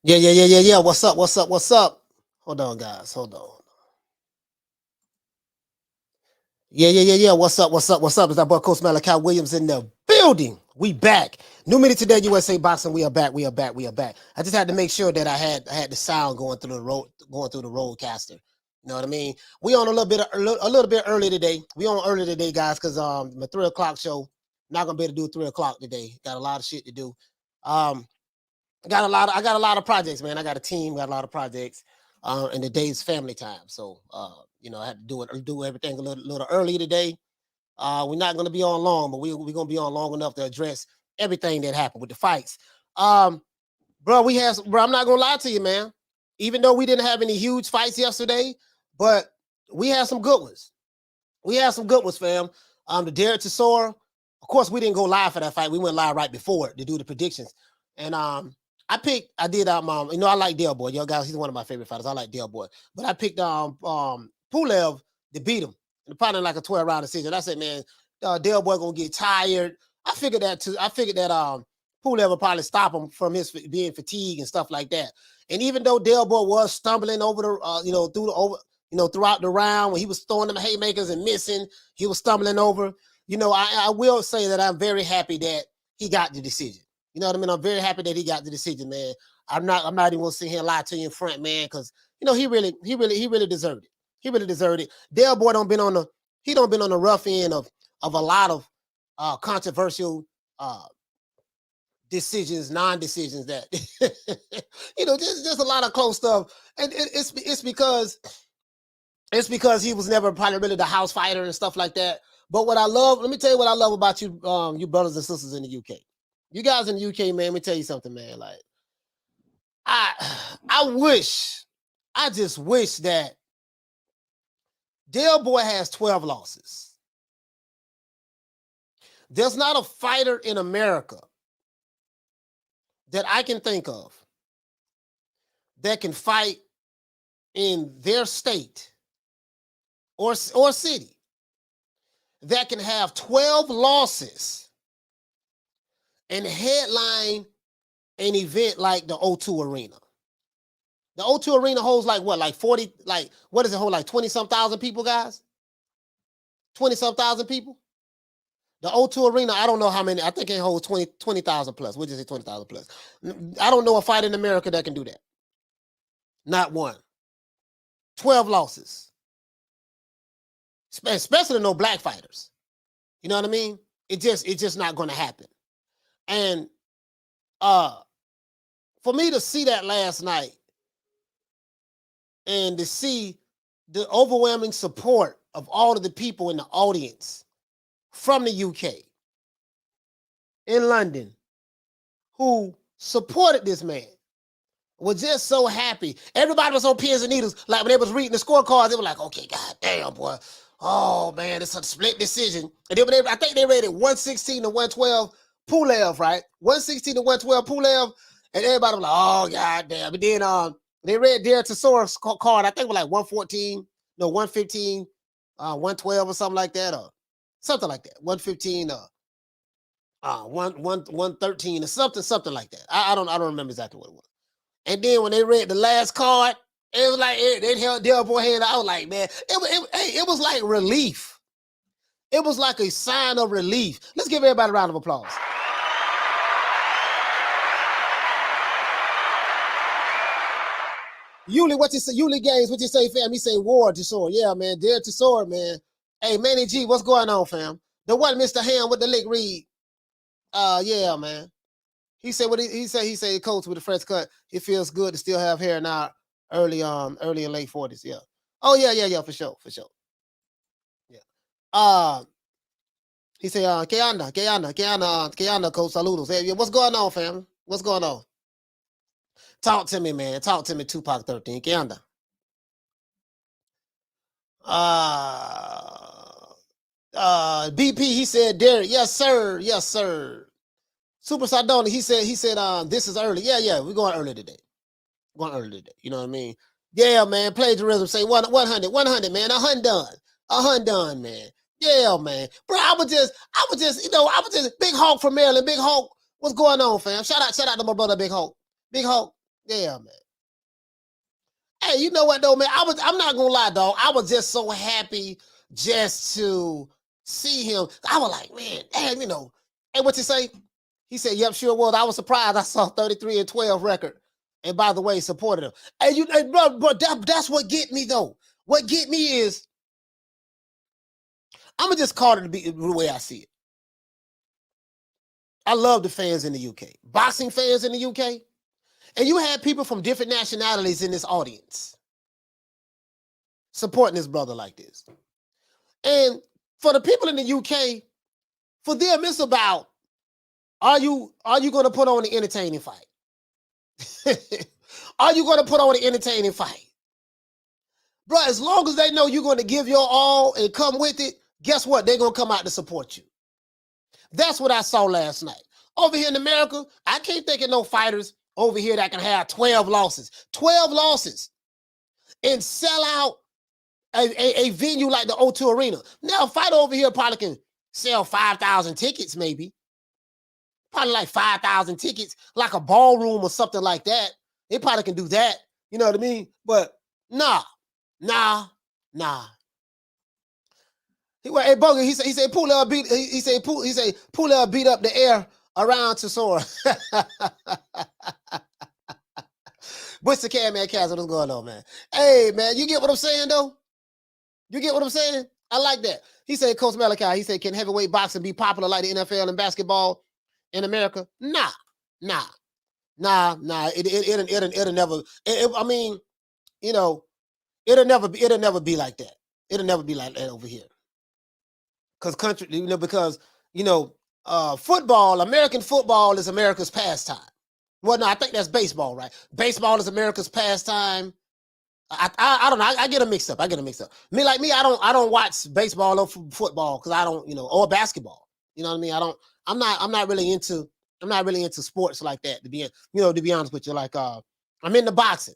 Yeah. What's up? What's up? What's up? Hold on, guys. Hold on. Yeah. What's up? What's up? What's up? It's our boy Coach Malachi Williams in the building. We back. New minute today, USA Boxing. We are back. We are back. We are back. I just had to make sure that I had the sound going through the roadcaster. You know what I mean? We on a little bit early today. We on early today, guys, because my 3 o'clock show. Not gonna be able to do 3 o'clock today. Got a lot of shit to do. Um, I got a lot of projects, man. I got a team, got a lot of projects. And the day's family time. So I had to do everything a little early today. We're not gonna be on long, but we're gonna be on long enough to address everything that happened with the fights. Um, bro, I'm not gonna lie to you, man. Even though we didn't have any huge fights yesterday, but we had some good ones. We had some good ones, fam. The Derek Chisora, of course, we didn't go live for that fight. We went live right before it to do the predictions. And I did I like Del Boy. Yo guys, he's one of my favorite fighters. I like Del Boy. But I picked Pulev to beat him. And probably like a 12-round decision. I said, man, Del Boy gonna get tired. I figured that too. I figured that Pulev will probably stop him from his being fatigued and stuff like that. And even though Del Boy was stumbling over throughout the round when he was throwing them haymakers and missing, he was stumbling over. I will say that I'm very happy that he got the decision. You know what I mean? I'm very happy that he got the decision, man. I'm not even gonna sit here and lie to you in front, man, because he really deserved it. He really deserved it. Del Boy don't been on the rough end of a lot of controversial decisions, non-decisions that just a lot of close stuff. And it's because he was never probably really the house fighter and stuff like that. But let me tell you what I love about you, you brothers and sisters in the UK. You guys in the UK, man, let me tell you something, man. Like, I just wish that Del Boy has 12 losses. There's not a fighter in America that I can think of that can fight in their state or city that can have 12 losses and headline an event like the O2 Arena. The O2 Arena holds like 40, what does it hold? Like 20-some thousand people, guys? 20-some thousand people? The O2 Arena, I don't know how many. I think it holds 20,000 plus. We'll just say 20,000 plus. I don't know a fight in America that can do that. Not one. 12 losses. Especially no black fighters. You know what I mean? It's just not going to happen. And for me to see that last night and to see the overwhelming support of all of the people in the audience from the UK, in London, who supported this man, was just so happy. Everybody was on pins and needles. Like when they was reading the scorecards, they were like, okay, god damn, boy. Oh, man, it's a split decision. And then I think they rated 116 to 112 Pulev, right? 116 to 112 Pulev. And everybody was like, oh, god damn. And then they read Derek Chisora's card. I think it was like 114, no, 115, 112 or something like that. Or something like that. 115 113 or something like that. I don't remember exactly what it was. And then when they read the last card, it was like they held Del Boy hand. I was like, man, it was like relief. It was like a sign of relief. Let's give everybody a round of applause. Yuli, what you say? Yuli Games, what you say, fam? He say war, Chisora. Yeah, man, Derek Chisora, man. Hey, Manny G, what's going on, fam? The one Mr. Ham with the lick read. Yeah, man. He said what he said, coach with a fresh cut. It feels good to still have hair now, early and late 40s. Yeah. Oh, yeah, for sure. Yeah. He said, ¿Qué anda, coach? Saludos. Hey, what's going on, fam? What's going on? Talk to me, man. Talk to me, Tupac 13. ¿Qué anda? BP, he said, Derek, yes, sir. Super Sardoni, he said, this is early. Yeah, we're going early today. You know what I mean? Yeah, man. Plagiarism. Say 100, man. A hun done, man. Yeah, man. Bro, I was just Big Hawk from Maryland. Big Hawk, what's going on, fam? Shout out to my brother, Big Hawk. Yeah, man. Hey, you know what though, man? I'm not gonna lie, dog. I was just so happy just to see him. I was like, man, damn, you know. Hey, what you say? He said, yep, sure was. I was surprised I saw 33-12 record. And by the way, supported him. Hey, bro, that's what get me though. What get me is, I'm gonna just call it the way I see it. I love the fans in the UK, boxing fans in the UK. And you had people from different nationalities in this audience supporting this brother like this. And for the people in the UK, for them, it's about, are you going to put on an entertaining fight? Are you going to put on an entertaining fight? Bro, as long as they know you're going to give your all and come with it, guess what? They're going to come out to support you. That's what I saw last night. Over here in America, I can't think of no fighters over here that can have 12 losses. 12 losses and sell out a venue like the O2 Arena. Now, a fighter over here probably can sell 5,000 tickets, maybe. Probably like 5,000 tickets, like a ballroom or something like that. They probably can do that. You know what I mean? But nah. Hey, Bogan, he said Pulev beat up the air around Chisora. What's the cat, man? What's going on, man? Hey, man, you get what I'm saying, though? You get what I'm saying? I like that. He said, Coach Malachi, he said, can heavyweight boxing be popular like the NFL and basketball in America? Nah. It'll never. I mean, you know, it'll never be like that. It'll never be like that over here. Because football, American football is America's pastime. Well, no, I think that's baseball, right? Baseball is America's pastime. I don't know. I get them mixed up. Me, I don't watch baseball or football because I don't, or basketball. You know what I mean? I'm not really into sports like that, to be honest with you. Like, I'm into boxing.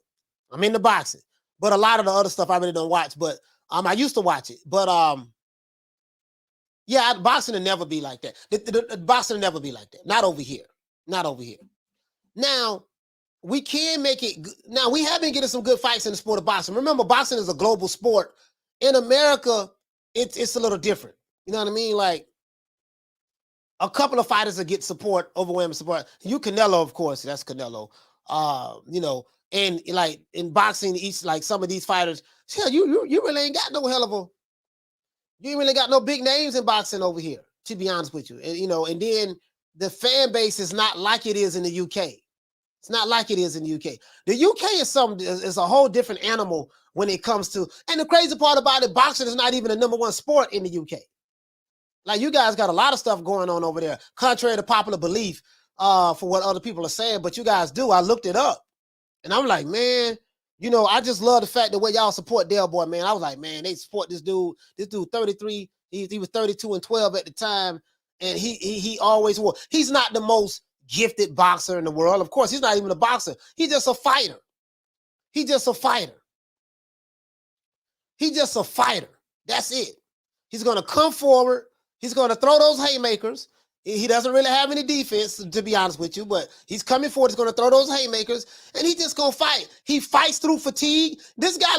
But a lot of the other stuff I really don't watch. But I used to watch it. But yeah, boxing will never be like that. The boxing will never be like that. Not over here. Now, we can make it. Now, we have been getting some good fights in the sport of boxing. Remember, boxing is a global sport. In America, it's a little different. You know what I mean? Like, a couple of fighters that get support, overwhelming support. Canelo, of course, that's Canelo. And like in boxing, some of these fighters, you really ain't got no hell of a. You ain't really got no big names in boxing over here, to be honest with you. And then the fan base is not like it is in the UK. It's not like it is in the UK. The UK is a whole different animal when it comes to, and the crazy part about it, boxing is not even the #1 sport in the UK. Like, you guys got a lot of stuff going on over there, contrary to popular belief, for what other people are saying, but you guys do. I looked it up, and I'm like, man, I just love the fact the way y'all support Del Boy, man. I was like, man, they support this dude. This dude, 33, he was 32-12 at the time, and he always won. He's not the most gifted boxer in the world. Of course, he's not even a boxer. He's just a fighter. That's it. He's going to come forward. He's going to throw those haymakers. He doesn't really have any defense, to be honest with you, but he's coming forward. He's going to throw those haymakers, and he's just going to fight. He fights through fatigue. This guy,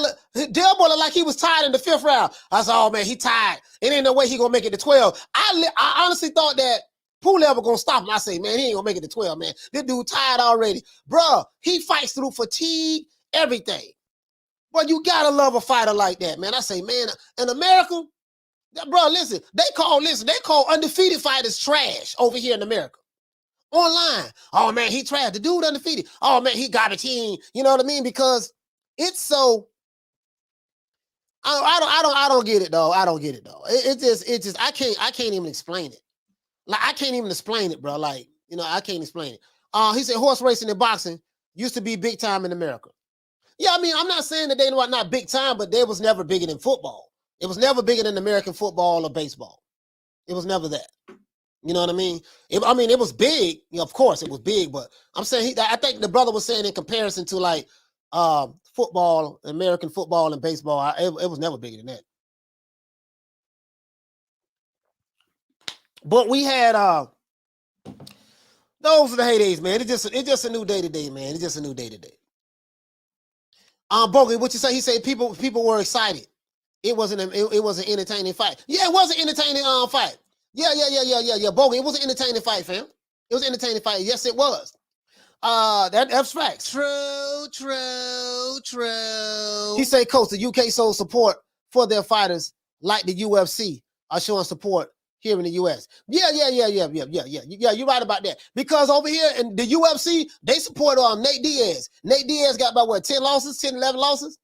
Del Boy, looked like he was tired in the 5th round. I said, oh, man, he tired. It ain't no way he going to make it to 12. I honestly thought that Pulev was going to stop him. I say, man, he ain't going to make it to 12, man. This dude tired already. Bruh, he fights through fatigue, everything. But you got to love a fighter like that, man. I say, man, in America, bro, listen, they call undefeated fighters trash over here in America. Online. Oh, man, he trash. The dude undefeated. Oh, man, he garbage. You know what I mean? Because it's so, I don't get it, though. It's just, I can't even explain it. Like, I can't even explain it, bro. Like, I can't explain it. He said horse racing and boxing used to be big time in America. Yeah, I mean, I'm not saying that they were not big time, but they was never bigger than football. It was never bigger than American football or baseball. It was never that. You know what I mean? It was big. Of course, it was big, but I'm saying I think the brother was saying in comparison to like football, American football and baseball, it was never bigger than that. But we had those are the heydays, man. It's just a new day today, man. It's just a new day today. Bogey, what you say? He said people were excited. It wasn't it was an entertaining fight. Yeah, it was an entertaining fight. Yeah. Bogey, it was an entertaining fight, fam. It was an entertaining fight. Yes, it was. That's facts. True. He said, Coach, the UK showed support for their fighters like the UFC are showing support here in the US. Yeah. You're right about that. Because over here in the UFC, they support Nate Diaz. Nate Diaz got about what, 10 losses, 10, 11 losses?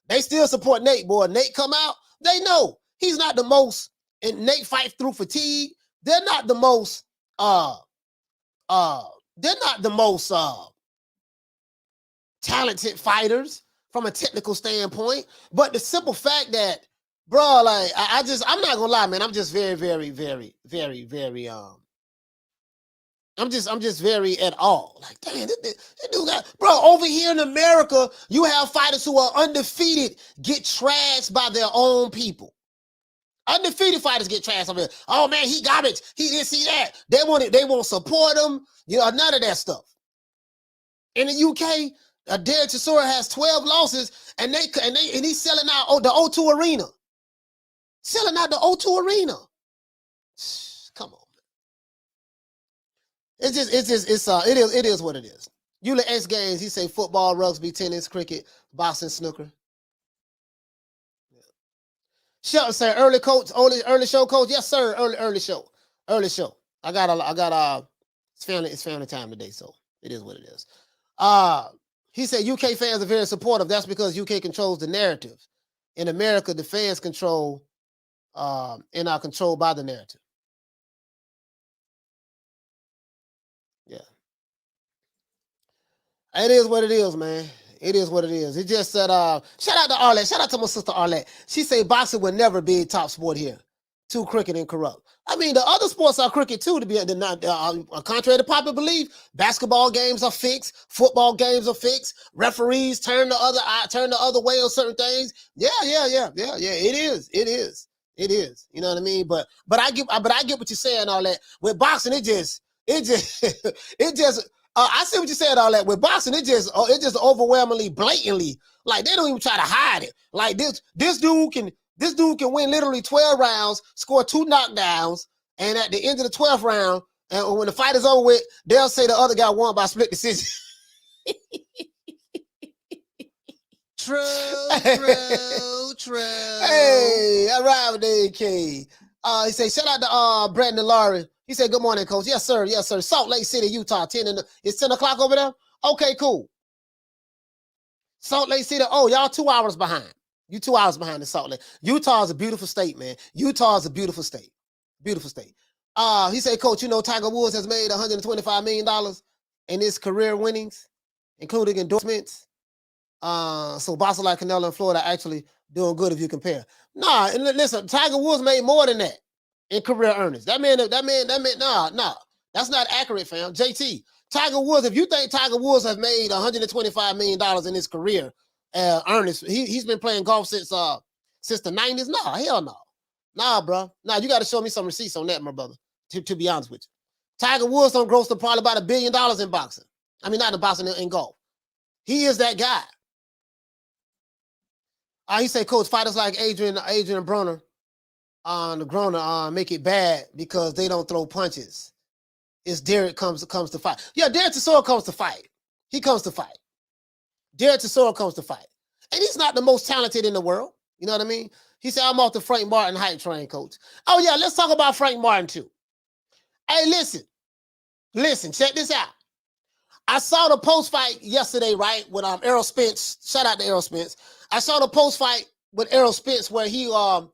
They still support Nate, boy. Nate come out, they know he's not the most, and Nate fight through fatigue. They're not the most, talented fighters from a technical standpoint. But the simple fact that, bro, like I'm not gonna lie, man. I'm just very I'm just very at all. Like, damn, this dude got, bro, over here in America, you have fighters who are undefeated get trashed by their own people. Undefeated fighters get trashed over here. Oh man, he garbage. He didn't see that. They won't support him. You know, none of that stuff. In the UK, Derek Chisora has 12 losses, and he's selling out the O2 Arena. Selling out the O2 Arena. Come on. It is what it is. Eula X Games, he say football, rugby, tennis, cricket, boxing, snooker. Yeah. Shelton say early show, coach. Yes, sir. Early show. I got it's family time today, so it is what it is. He said UK fans are very supportive. That's because UK controls the narrative. In America, the fans control and are controlled by the narrative. Yeah. It is what it is, man. It is what it is. It just said, shout out to Arlette. Shout out to my sister Arlette. She said boxing will never be a top sport here. Too crooked and corrupt. I mean, the other sports are crooked too, to be contrary to popular belief. Basketball games are fixed. Football games are fixed. Referees turn the other way on certain things. Yeah. It is. You know what I mean? But I get what you're saying. All that with boxing, it just. I see what you said. All that with boxing, it just overwhelmingly, blatantly. Like they don't even try to hide it. Like this dude can win literally 12 rounds, score 2 knockdowns, and at the end of the 12th round, and when the fight is over with, they'll say the other guy won by split decision. True. Hey, all right with AK. He said, shout out to Brandon Laurie. He said, good morning, coach. Yes, sir. Salt Lake City, Utah. It's 10 o'clock over there? Okay, cool. Salt Lake City. Oh, y'all 2 hours behind. You 2 hours behind the Salt Lake. Utah is a beautiful state, man. Utah is a beautiful state. Beautiful state. He said, coach, you know, Tiger Woods has made $125 million in his career winnings, including endorsements. So Boston, like Canelo and Florida, actually doing good if you compare. Nah, and listen, Tiger Woods made more than that in career earnings. That man, nah. That's not accurate, fam. JT, Tiger Woods, if you think Tiger Woods has made $125 million in his career earnings, he's been playing golf since the 90s. Nah, hell no. Nah, bro. Nah, you got to show me some receipts on that, my brother, to be honest with you. Tiger Woods don't gross to probably about $1 billion in boxing. I mean, not in boxing, in golf. He is that guy. He said, coach, fighters like Adrian Broner, make it bad because they don't throw punches. It's Derek comes to fight. Yeah, Derek Chisora comes to fight. He comes to fight. Derek Chisora comes to fight. And he's not the most talented in the world. You know what I mean? He said, I'm off the Frank Martin hype train, coach. Oh, yeah, let's talk about Frank Martin, too. Hey, listen, check this out. I saw the post-fight yesterday, right, with Errol Spence. Shout out to Errol Spence. I saw the post-fight with Errol Spence where he, Frank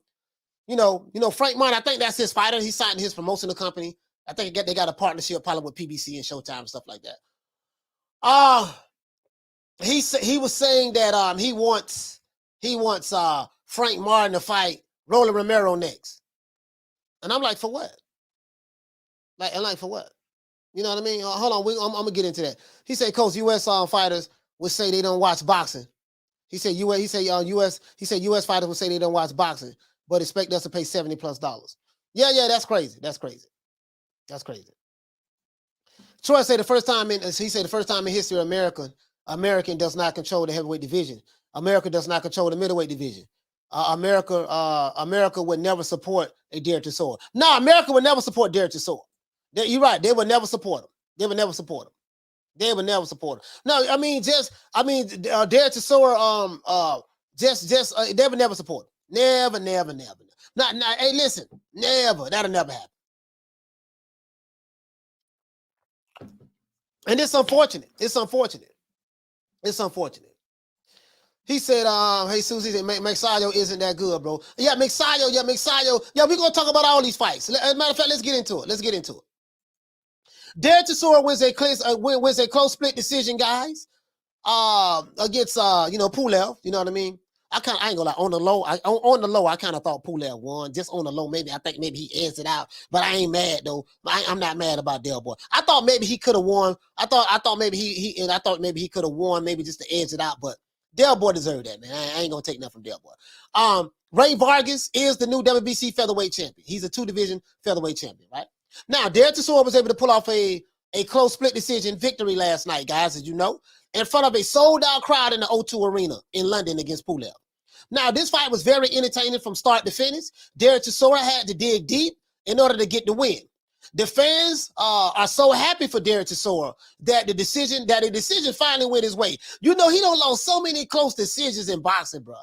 Martin, I think that's his fighter. He signed his promotional company. I think they got a partnership probably with PBC and Showtime and stuff like that. He was saying that he wants Frank Martin to fight Rolly Romero next. And I'm like, for what? Like for what? You know what I mean? Hold on, I'm gonna get into that. He said, coach, U.S. fighters would say they don't watch boxing. He said U.S. fighters would say they don't watch boxing, but expect us to pay $70+. Yeah, that's crazy. That's crazy. Troy said the first time in history American does not control the heavyweight division. America does not control the middleweight division. America would never support a Derek Chisora. No, America would never support Derek Chisora. You're right. They would never support him. They would never support him. They would never support him. No, I mean, Derek Chisora, they would never support him. Never. Not, hey, listen, never. That'll never happen. And it's unfortunate. It's unfortunate. He said, hey, Susie, Magsayo isn't that good, bro. Yeah, Magsayo. Yeah, we're going to talk about all these fights. As a matter of fact, let's get into it. Derek Chisora wins a close split decision, guys. Against Pulev, you know what I mean? I ain't gonna lie, on the low, I kind of thought Pulev won. Just on the low, I think maybe he edged it out, but I ain't mad though. I'm not mad about Del Boy. I thought maybe he could have won. I thought maybe he could have won, maybe just to edge it out, but Del Boy deserved that, man. I ain't gonna take nothing from Del Boy. Rey Vargas is the new WBC featherweight champion. He's a 2-division featherweight champion, right? Now, Derek Chisora was able to pull off a close split decision victory last night, guys, as you know, in front of a sold-out crowd in the O2 Arena in London against Pulev. Now, this fight was very entertaining from start to finish. Derek Chisora had to dig deep in order to get the win. The fans are so happy for Derek Chisora that the decision finally went his way. You know, he don't lost so many close decisions in boxing, bro.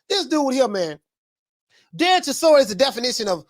This dude here, man, Derek Chisora is the definition of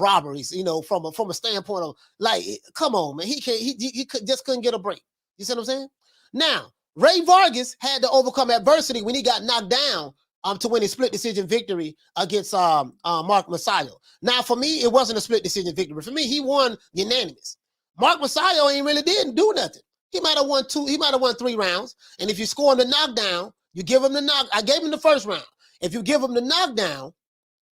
robberies, you know, from a standpoint of, like, come on, man. He just couldn't get a break. You see what I'm saying? Now, Rey Vargas had to overcome adversity when he got knocked down to win a split decision victory against Mark Magsayo. Now, for me, it wasn't a split decision victory. For me, he won unanimous. Mark Magsayo didn't do nothing. He might have won 3 rounds. And if you score him the knockdown, you give him the knock. I gave him the first round. If you give him the knockdown,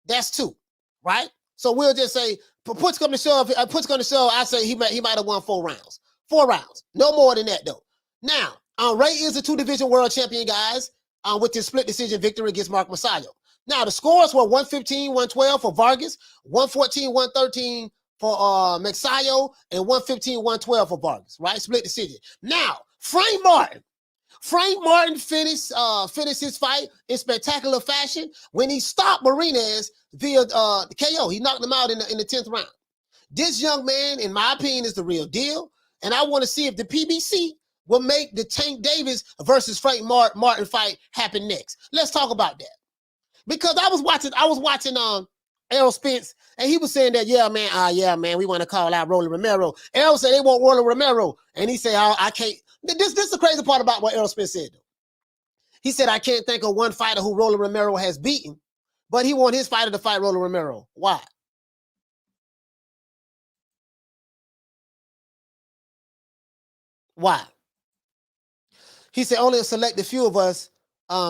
that's 2, right? So we'll just say, puts going to shove, I say he might have won 4 rounds. 4 rounds. No more than that, though. Now, Rey is a 2-division world champion, guys, with his split decision victory against Mark Magsayo. Now, the scores were 115-112 for Vargas, 114-113 for Magsayo, and 115-112 for Vargas, right? Split decision. Now, Frank Martin finished his fight in spectacular fashion when he stopped Marinez via the KO. He knocked him out in the 10th round. This young man, in my opinion, is the real deal, and I want to see if the PBC will make the Tank Davis versus Frank Martin fight happen next. Let's talk about that. Because I was watching Errol Spence, and he was saying that, yeah, man, we want to call out Rolly Romero. Errol said they want Rolly Romero, and he said, I can't. This is the crazy part about what Errol Spence said, though. He said, I can't think of one fighter who Rolly Romero has beaten, but he want his fighter to fight Rolly Romero. Why? Why? He said only a selected few of us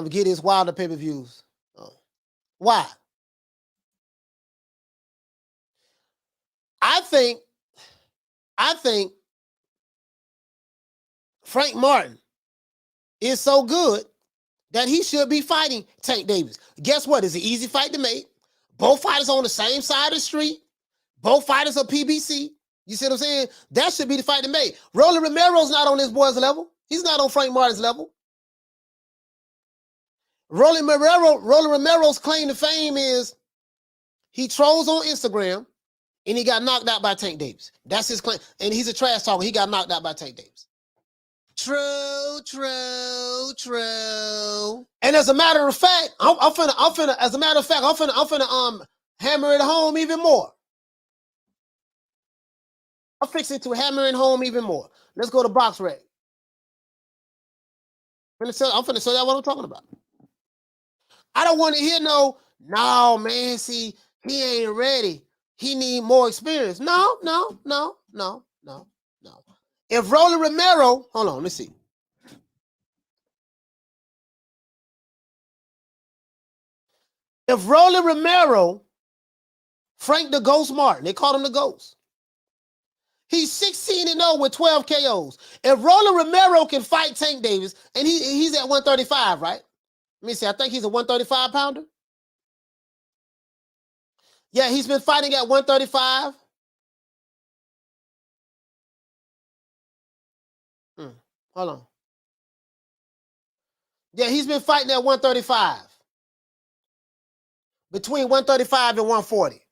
get his Wilder pay-per-views. Why? I think Frank Martin is so good that he should be fighting Tank Davis. Guess what? It's an easy fight to make. Both fighters on the same side of the street. Both fighters are PBC. You see what I'm saying? That should be the fight to make. Rolly Romero's not on this boy's level. He's not on Frank Martin's level. Rolly Romero's claim to fame is he trolls on Instagram and he got knocked out by Tank Davis. That's his claim. And he's a trash talker. He got knocked out by Tank Davis. True. And as a matter of fact, I'm finna hammer it home even more. I'm fixing to hammer it home even more. Let's go to Box Rec. I'm finna show y'all what I'm talking about. I don't want to hear no, man, see, he ain't ready. He need more experience. No. If Rolly Romero, hold on, let's see. If Rolly Romero, Frank the Ghost Martin, they called him the Ghost. He's 16-0 with 12 KOs. If Rolly Romero can fight Tank Davis, and he's at 135, right? Let me see, I think he's a 135 pounder. Yeah, he's been fighting at 135. Hold on. Yeah, he's been fighting at 135. Between 135 and 140.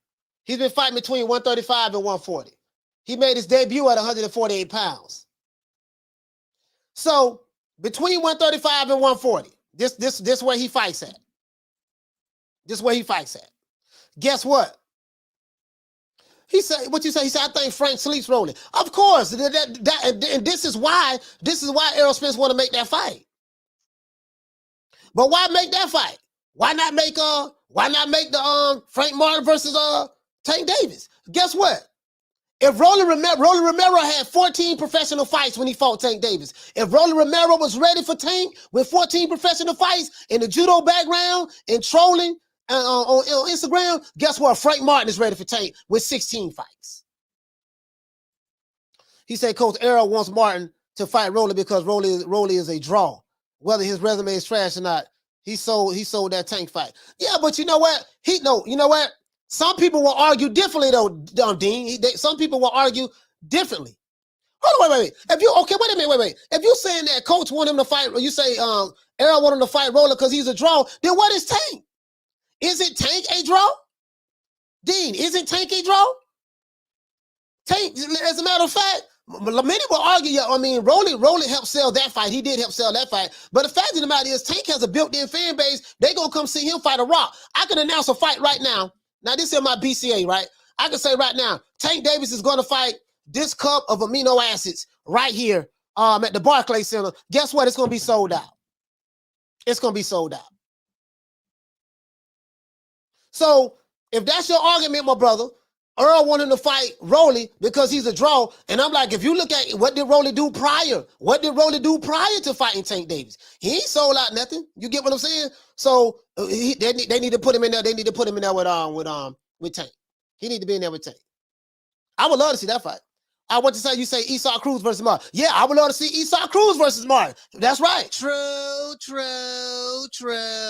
He's been fighting between 135 and 140. He made his debut at 148 pounds. So between 135 and 140, this where he fights at. This where he fights at. Guess what? He said, what you say? He said, I think Frank sleeps rolling. Of course. And this is why Errol Spence want to make that fight. But why make that fight? Why not make the Frank Martin versus Tank Davis? Guess what? If Rolly Romero had 14 professional fights when he fought Tank Davis, if Rolly Romero was ready for Tank with 14 professional fights in the judo background and trolling on Instagram, guess what? Frank Martin is ready for Tank with 16 fights. He said Coach Errol wants Martin to fight Rolly because Rolly is a draw. Whether his resume is trash or not, he sold that Tank fight. Yeah, but you know what? You know what? Some people will argue differently though, Dean. Some people will argue differently. Hold on, wait. Wait a minute, wait. If you're saying that Coach want him to fight, or you say Errol want him to fight Rolly because he's a draw, then what is Tank? Is it Tank a draw? Dean, isn't Tank a draw? Tank, as a matter of fact, many will argue, I mean, Rolly helped sell that fight. He did help sell that fight. But the fact of the matter is, Tank has a built-in fan base. They gonna come see him fight a Rock. I can announce a fight right now. Now, this is my BCA, right? I can say right now, Tank Davis is gonna fight this cup of amino acids right here at the Barclays Center. Guess what? It's gonna be sold out. It's gonna be sold out. So, if that's your argument, my brother, Earl wanted to fight Rolly because he's a draw. And I'm like, if you look at what did Rolly do prior? What did Rolly do prior to fighting Tank Davis? He ain't sold out nothing. You get what I'm saying? So they need to put him in there. They need to put him in there with Tank. He need to be in there with Tank. I would love to see that fight. I want to say, you say Esau Cruz versus Martin. Yeah, I would love to see Esau Cruz versus Martin. That's right. True.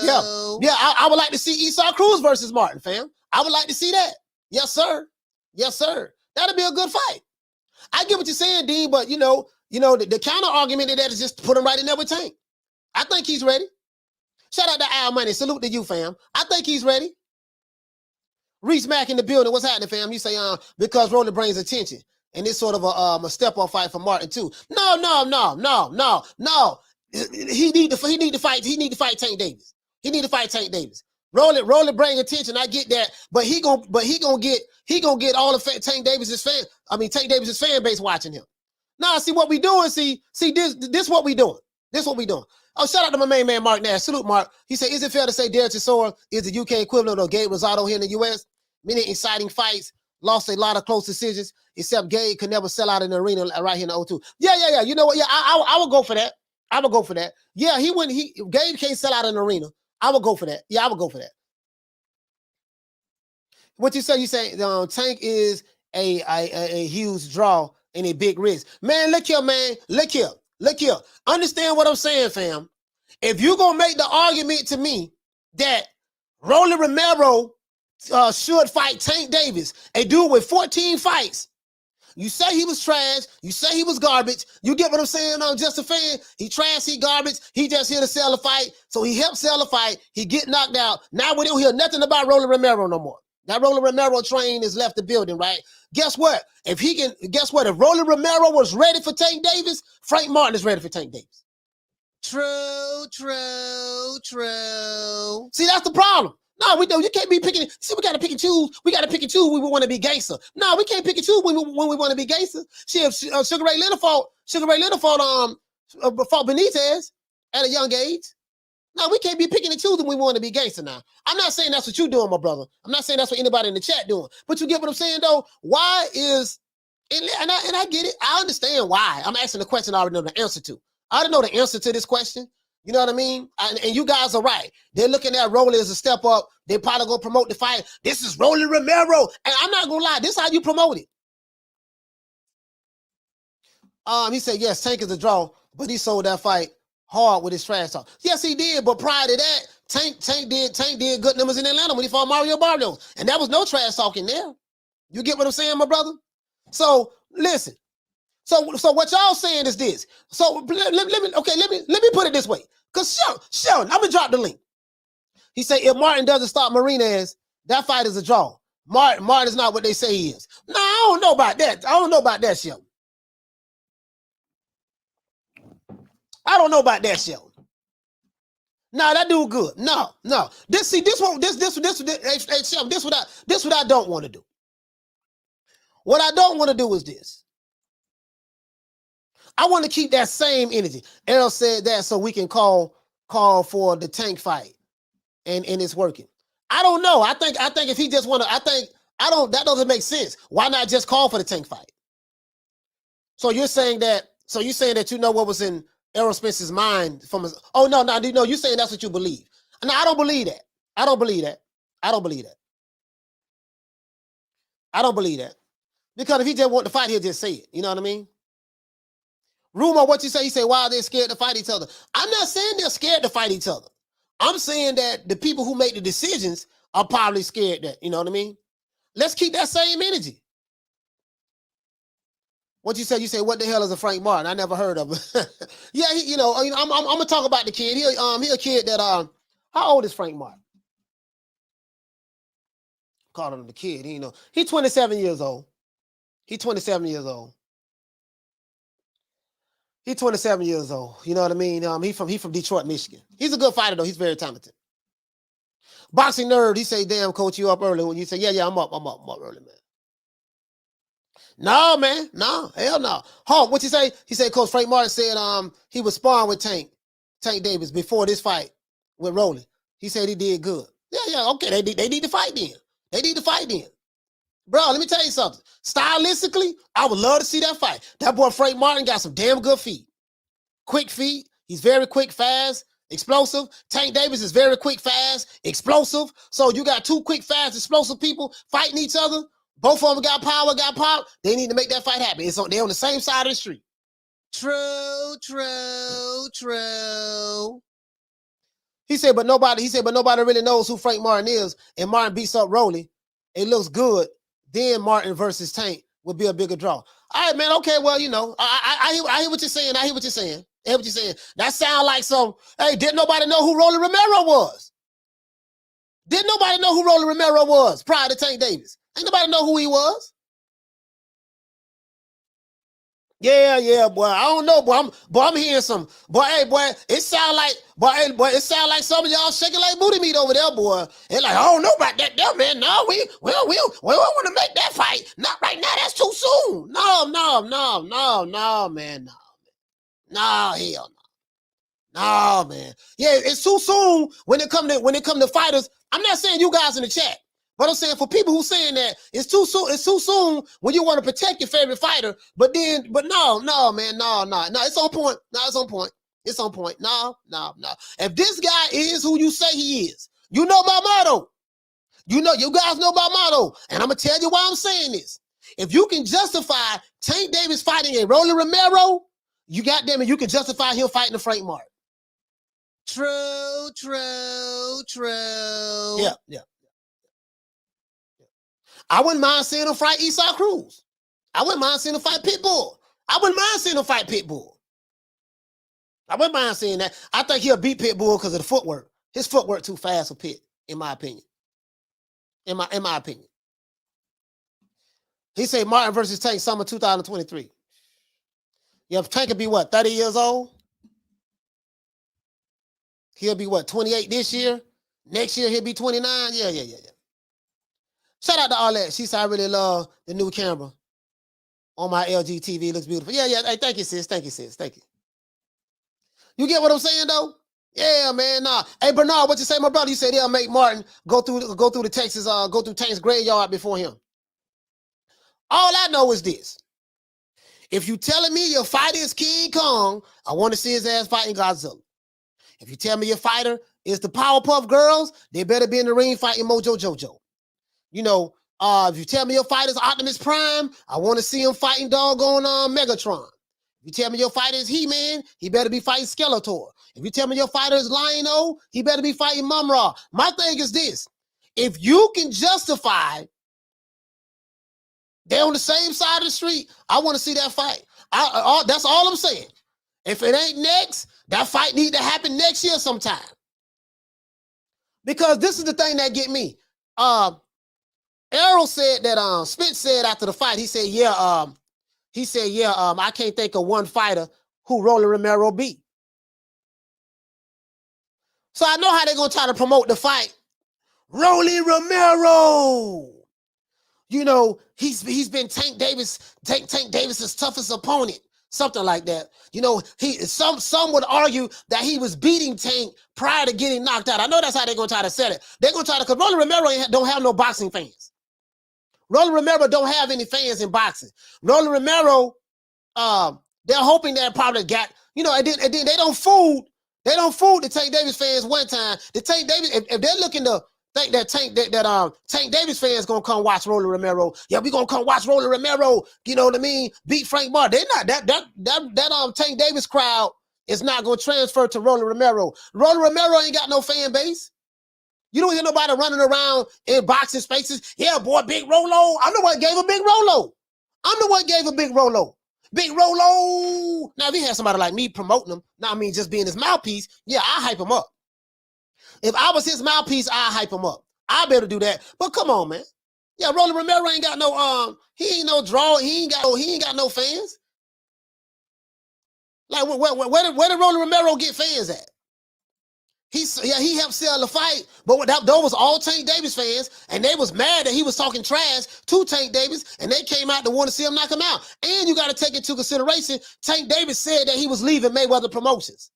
Yeah, I would like to see Esau Cruz versus Martin, fam. I would like to see that. Yes, sir. Yes, sir. That'll be a good fight. I get what you're saying, Dean, but you know, the counter argument to that is just put him right in there with Tank. I think he's ready. Shout out to Al Money. Salute to you, fam. I think he's ready. Reese Mack in the building. What's happening, fam? You say, because Rolly brings attention. And it's sort of a step-up fight for Martin, too. No. He need to fight Tank Davis. He need to fight Tank Davis. Rolly bring attention. I get that, but he gonna get all of Tank Davis's fan base watching him. Now, see what we doing. See this what we doing. This what we doing. Oh, shout out to my main man Mark Nash. Salute, Mark. He said, is it fair to say Derek Chisora is the UK equivalent of Gabe Rosado here in the US? Many exciting fights, lost a lot of close decisions, except Gabe could never sell out in the arena right here in the O2. Yeah. You know what? Yeah, I would go for that. I would go for that. Yeah, Gabe can't sell out in the arena. I would go for that. Yeah, I would go for that. What you say? You say Tank is a huge draw and a big risk. Man, look here, man. Look here. Understand what I'm saying, fam. If you're going to make the argument to me that Rolly Romero should fight Tank Davis, a dude with 14 fights, you say he was trash, you say he was garbage, you get what I'm saying? I'm just a fan. He trash, he garbage, he just here to sell a fight, so he helped sell a fight, he get knocked out. Now we don't hear nothing about Rolly Romero no more. That Rolly Romero train has left the building, right? Guess what? If Rolly Romero was ready for Tank Davis, Frank Martin is ready for Tank Davis. True. See, that's the problem. No, we don't. You can't be picking. See, we got to pick and choose. We got to pick and choose when we want to be gangster. No, we can't pick and choose when we want to be gangster. Sugar Ray Leonard fought Benitez at a young age. No, we can't be picking and choosing when we want to be gangster now. I'm not saying that's what you're doing, my brother. I'm not saying that's what anybody in the chat doing. But you get what I'm saying, though? Why is... And I get it. I understand why. I'm asking the question I already know the answer to. I already know the answer to this question. You know what I mean? And you guys are right. They're looking at Rolly as a step up. They probably going to promote the fight. This is Rolly Romero. And I'm not going to lie. This is how you promote it. He said, yes, Tank is a draw, but he sold that fight hard with his trash talk. Yes, he did. But prior to that, Tank did good numbers in Atlanta when he fought Mario Barrios. And that was no trash talking there. You get what I'm saying, my brother? So, listen. So what y'all saying is this. So let me put it this way. Because Sheldon, I'm gonna drop the link. He said if Martin doesn't stop Marinez, that fight is a draw. Martin is not what they say he is. No, I don't know about that. I don't know about that, Sheldon. I don't know about that, Sheldon. No, that dude good. No. This what I don't want to do. What I don't want to do is this. I want to keep that same energy. Errol said that so we can call for the Tank fight, and it's working. I don't know. I think if he just want to, that doesn't make sense. Why not just call for the Tank fight? So you're saying that you know what was in Errol Spence's mind from his. Oh no, you're saying that's what you believe. No, I don't believe that. I don't believe that. Because if he just want to fight, he'll just say it. You know what I mean? Rumor, what you say? You say, why are they scared to fight each other? I'm not saying they're scared to fight each other. I'm saying that the people who make the decisions are probably scared that, you know what I mean? Let's keep that same energy. What you say? You say, what the hell is a Frank Martin? I never heard of him. Yeah, I'm gonna talk about the kid. He a kid that how old is Frank Martin? Called him the kid. He's 27 years old. He's 27 years old. He's 27 years old. You know what I mean? He from Detroit, Michigan. He's a good fighter though. He's very talented. Boxing nerd. He say, "Damn, coach, you up early?" When you say, "Yeah, I'm up early, man." No, man, no, hell no. Hawk, what you say? He said, Coach Frank Martin said, he was sparring with Tank Davis before this fight with Rolling. He said he did good. Yeah, okay. They need to fight then. Bro, let me tell you something. Stylistically, I would love to see that fight. That boy Frank Martin got some damn good feet. Quick feet. He's very quick, fast, explosive. Tank Davis is very quick, fast, explosive. So you got two quick, fast, explosive people fighting each other. Both of them got power, They need to make that fight happen. They're on the same side of the street. True. He said, but nobody really knows who Frank Martin is. And Martin beats up Rolly. It looks good. Then Martin versus Tank would be a bigger draw. All right, man. Okay, well, I hear what you're saying. That sounds like hey, didn't nobody know who Rolly Romero was? Didn't nobody know who Rolly Romero was prior to Tank Davis? Ain't nobody know who he was. Yeah, boy. I don't know, boy. I'm hearing some. Boy, hey, boy, it sound like some of y'all shaking like booty meat over there, boy. It's like, I don't know about that there, man. No, we don't want to make that fight. Not right now. That's too soon. No, man. No, hell no. No, man. Yeah, it's too soon when it come to fighters. I'm not saying you guys in the chat. But I'm saying for people who saying that it's too soon when you want to protect your favorite fighter, but no, man, no, it's on point. It's on point. No. If this guy is who you say he is, you know my motto. You guys know my motto, and I'm gonna tell you why I'm saying this. If you can justify Tank Davis fighting a Rolly Romero, you can justify him fighting a Frank Martin. True. Yeah. I wouldn't mind seeing him fight Esau Cruz. I wouldn't mind seeing him fight Pitbull. I wouldn't mind seeing him fight Pitbull. I wouldn't mind seeing that. I think he'll beat Pitbull because of the footwork. His footwork too fast for Pitt, in my opinion. In my opinion. He said Martin versus Tank summer 2023. Yeah, if Tank could be what, 30 years old? He'll be what, 28 this year? Next year he'll be 29? Yeah. Shout out to all that. She said, I really love the new camera on my LG TV. It looks beautiful. Yeah. Hey, thank you, sis. Thank you. You get what I'm saying, though? Yeah, man. Nah. Hey, Bernard, what you say, my brother? You said they'll make Martin go through Tank's graveyard before him. All I know is this. If you telling me your fighter is King Kong, I want to see his ass fighting Godzilla. If you tell me your fighter is the Powerpuff Girls, they better be in the ring fighting Mojo Jojo. If you tell me your fighter's Optimus Prime, I want to see him fighting doggone Megatron. If you tell me your fighter is He-Man, he better be fighting Skeletor. If you tell me your fighter is Lion-O, he better be fighting Mum-Ra. My thing is this. If you can justify they're on the same side of the street, I want to see that fight. That's all I'm saying. If it ain't next, that fight need to happen next year sometime. Because this is the thing that get me. Errol said that Spence said after the fight, he said, I can't think of one fighter who Rolly Romero beat. So I know how they're gonna try to promote the fight. Rolly Romero. You know, he's been Tank Davis's toughest opponent. Something like that. You know, some would argue that he was beating Tank prior to getting knocked out. I know that's how they're gonna try to set it. They're gonna try to, because Rolly Romero don't have no boxing fans. Rolly Romero don't have any fans in boxing. Rolly Romero, they're hoping that probably got, you know, and then they don't fool the Tank Davis fans one time. The Tank Davis, if they're looking to think that Tank Davis fans gonna come watch Rolly Romero, yeah, we gonna come watch Rolly Romero, you know what I mean, beat Frank Martin. They're not that Tank Davis crowd is not gonna transfer to Rolly Romero. Rolly Romero ain't got no fan base. You don't hear nobody running around in boxing spaces. Yeah, boy, Big Rolo. I'm the one gave a Big Rolo. Big Rolo. Now, if he had somebody like me promoting him, now I mean just being his mouthpiece, yeah, I hype him up. If I was his mouthpiece, I hype him up. I better do that. But come on, man. Yeah, Rolly Romero ain't got no he ain't no draw. He ain't got no fans. Like where did Rolly Romero get fans at? He helped sell the fight, but those was all Tank Davis fans, and they was mad that he was talking trash to Tank Davis, and they came out to want to see him knock him out. And you got to take into consideration, Tank Davis said that he was leaving Mayweather Promotions.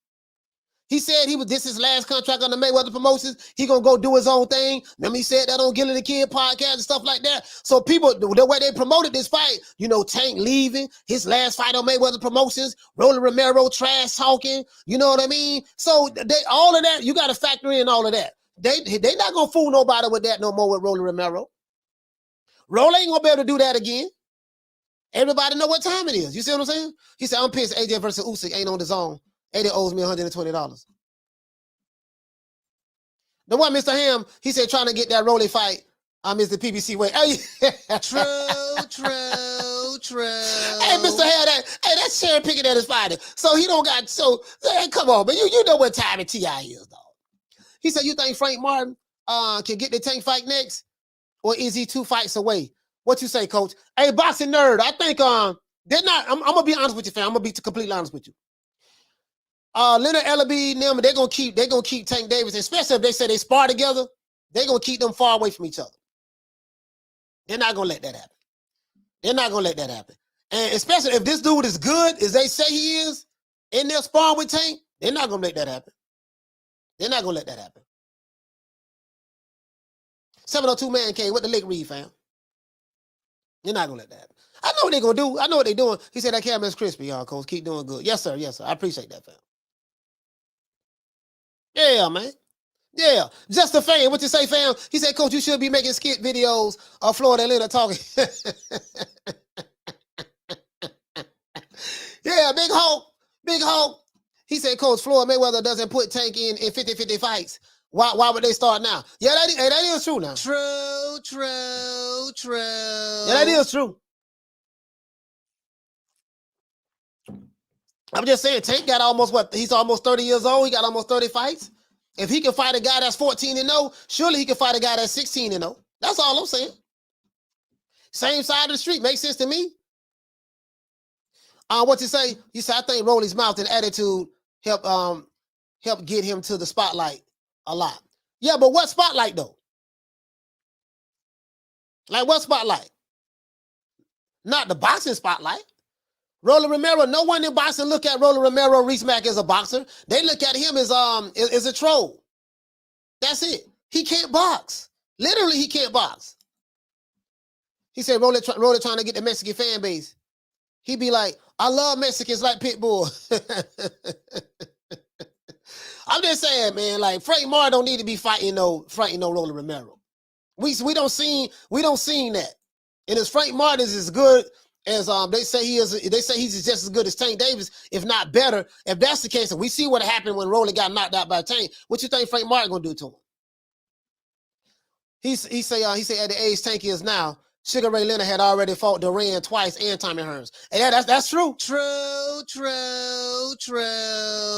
He said this his last contract on the Mayweather Promotions. He gonna go do his own thing. Remember he said that on Gilly the Kid podcast and stuff like that. So people, the way they promoted this fight, you know, Tank leaving, his last fight on Mayweather Promotions, Rolly Romero trash talking, you know what I mean? So all of that, you got to factor in all of that. They not gonna fool nobody with that no more with Rolly Romero. Rolly ain't gonna be able to do that again. Everybody know what time it is. You see what I'm saying? He said, I'm pissed AJ versus Usyk ain't on the zone. AJ owes me $120. The one, Mr. Ham, he said trying to get that Rolly fight. Mr. PBC way. Hey, true. Hey, Mr. Ham, that's Sharon picking at his fighter. So he don't got, come on, man. You know what time T.I. is, dog. He said, you think Frank Martin can get the Tank fight next? Or is he 2 fights away? What you say, coach? Hey, boxing nerd, I think they're not, I'm gonna be honest with you, fam. I'm gonna be completely honest with you. Leonard Ellaby and them, they're gonna keep Tank Davis, especially if they say they spar together, they're gonna keep them far away from each other. They're not gonna let that happen. And especially if this dude is good as they say he is, in their sparring with Tank, they're not gonna let that happen. 702 man came. What the lick read, fam? You're not gonna let that happen. I know what they're gonna do. I know what they're doing. He said that camera is crispy, y'all, coach. Keep doing good. Yes, sir. I appreciate that, fam. Yeah, man. Yeah. Just a fan. What you say, fam? He said, coach, you should be making skit videos of Florida Atlanta talking. Yeah, Big Hope. He said, Coach, Floyd Mayweather doesn't put Tank in 50-50 fights. Why would they start now? Yeah, that is true now. True. Yeah, that is true. I'm just saying, Tank got he's almost 30 years old. He got almost 30 fights. If he can fight a guy that's 14-0, surely he can fight a guy that's 16-0. That's all I'm saying. Same side of the street. Makes sense to me. What you say? You said, I think Rolly's mouth and attitude help get him to the spotlight a lot. Yeah, but what spotlight though? Like what spotlight? Not the boxing spotlight. Rolly Romero, no one in boxing look at Rolly Romero Reese Mack as a boxer. They look at him as a troll. That's it. He can't box. Literally, he can't box. He said Rolly trying to get the Mexican fan base. He'd be like, I love Mexicans like Pitbull. I'm just saying, man, like Frank Martin don't need to be fighting no Rolly Romero. We don't see that. And as Frank Martin is as good as they say he's just as good as Tank Davis, if not better. If that's the case, and we see what happened when Rolly got knocked out by Tank, what you think Frank Martin gonna do to him? He say at the age Tank is now, Sugar Ray Leonard had already fought Duran twice and Tommy Hearns. And that's true. True.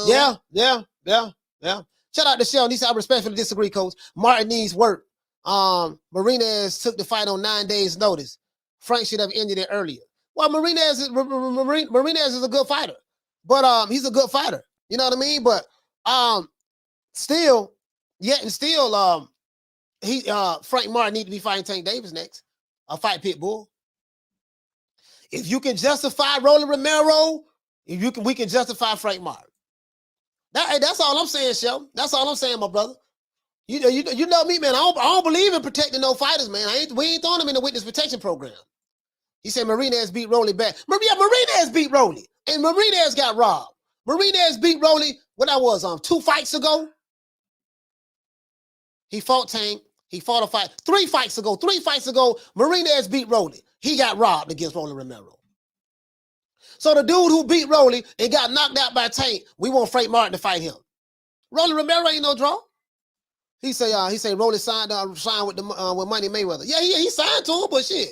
Yeah. Shout out to Shell. He said, I respectfully disagree, coach. Martin needs work. Marinez took the fight on 9 days' notice. Frank should have ended it earlier. Well, Marinez is a good fighter. But he's a good fighter. You know what I mean? But still, Frank Martin need to be fighting Tank Davis next. A fight Pitbull. If you can justify Rolling Romero, we can justify Frank Martin. That's all I'm saying, Shell. That's all I'm saying, my brother. You know me, man. I don't believe in protecting no fighters, man. We ain't throwing them in the witness protection program. He said Marinez beat Rolly back. Marinez beat Rolly, and Marinez got robbed. Marinez beat Rolly when I was 2 fights ago. He fought Tank. He fought a fight 3 fights ago. 3 fights ago, Marinez beat Rolly. He got robbed against Rolly Romero. So the dude who beat Rolly and got knocked out by Tank, we want Frank Martin to fight him. Rolly Romero ain't no draw. He say Rolly signed with Money Mayweather. Yeah, he signed to him, but shit.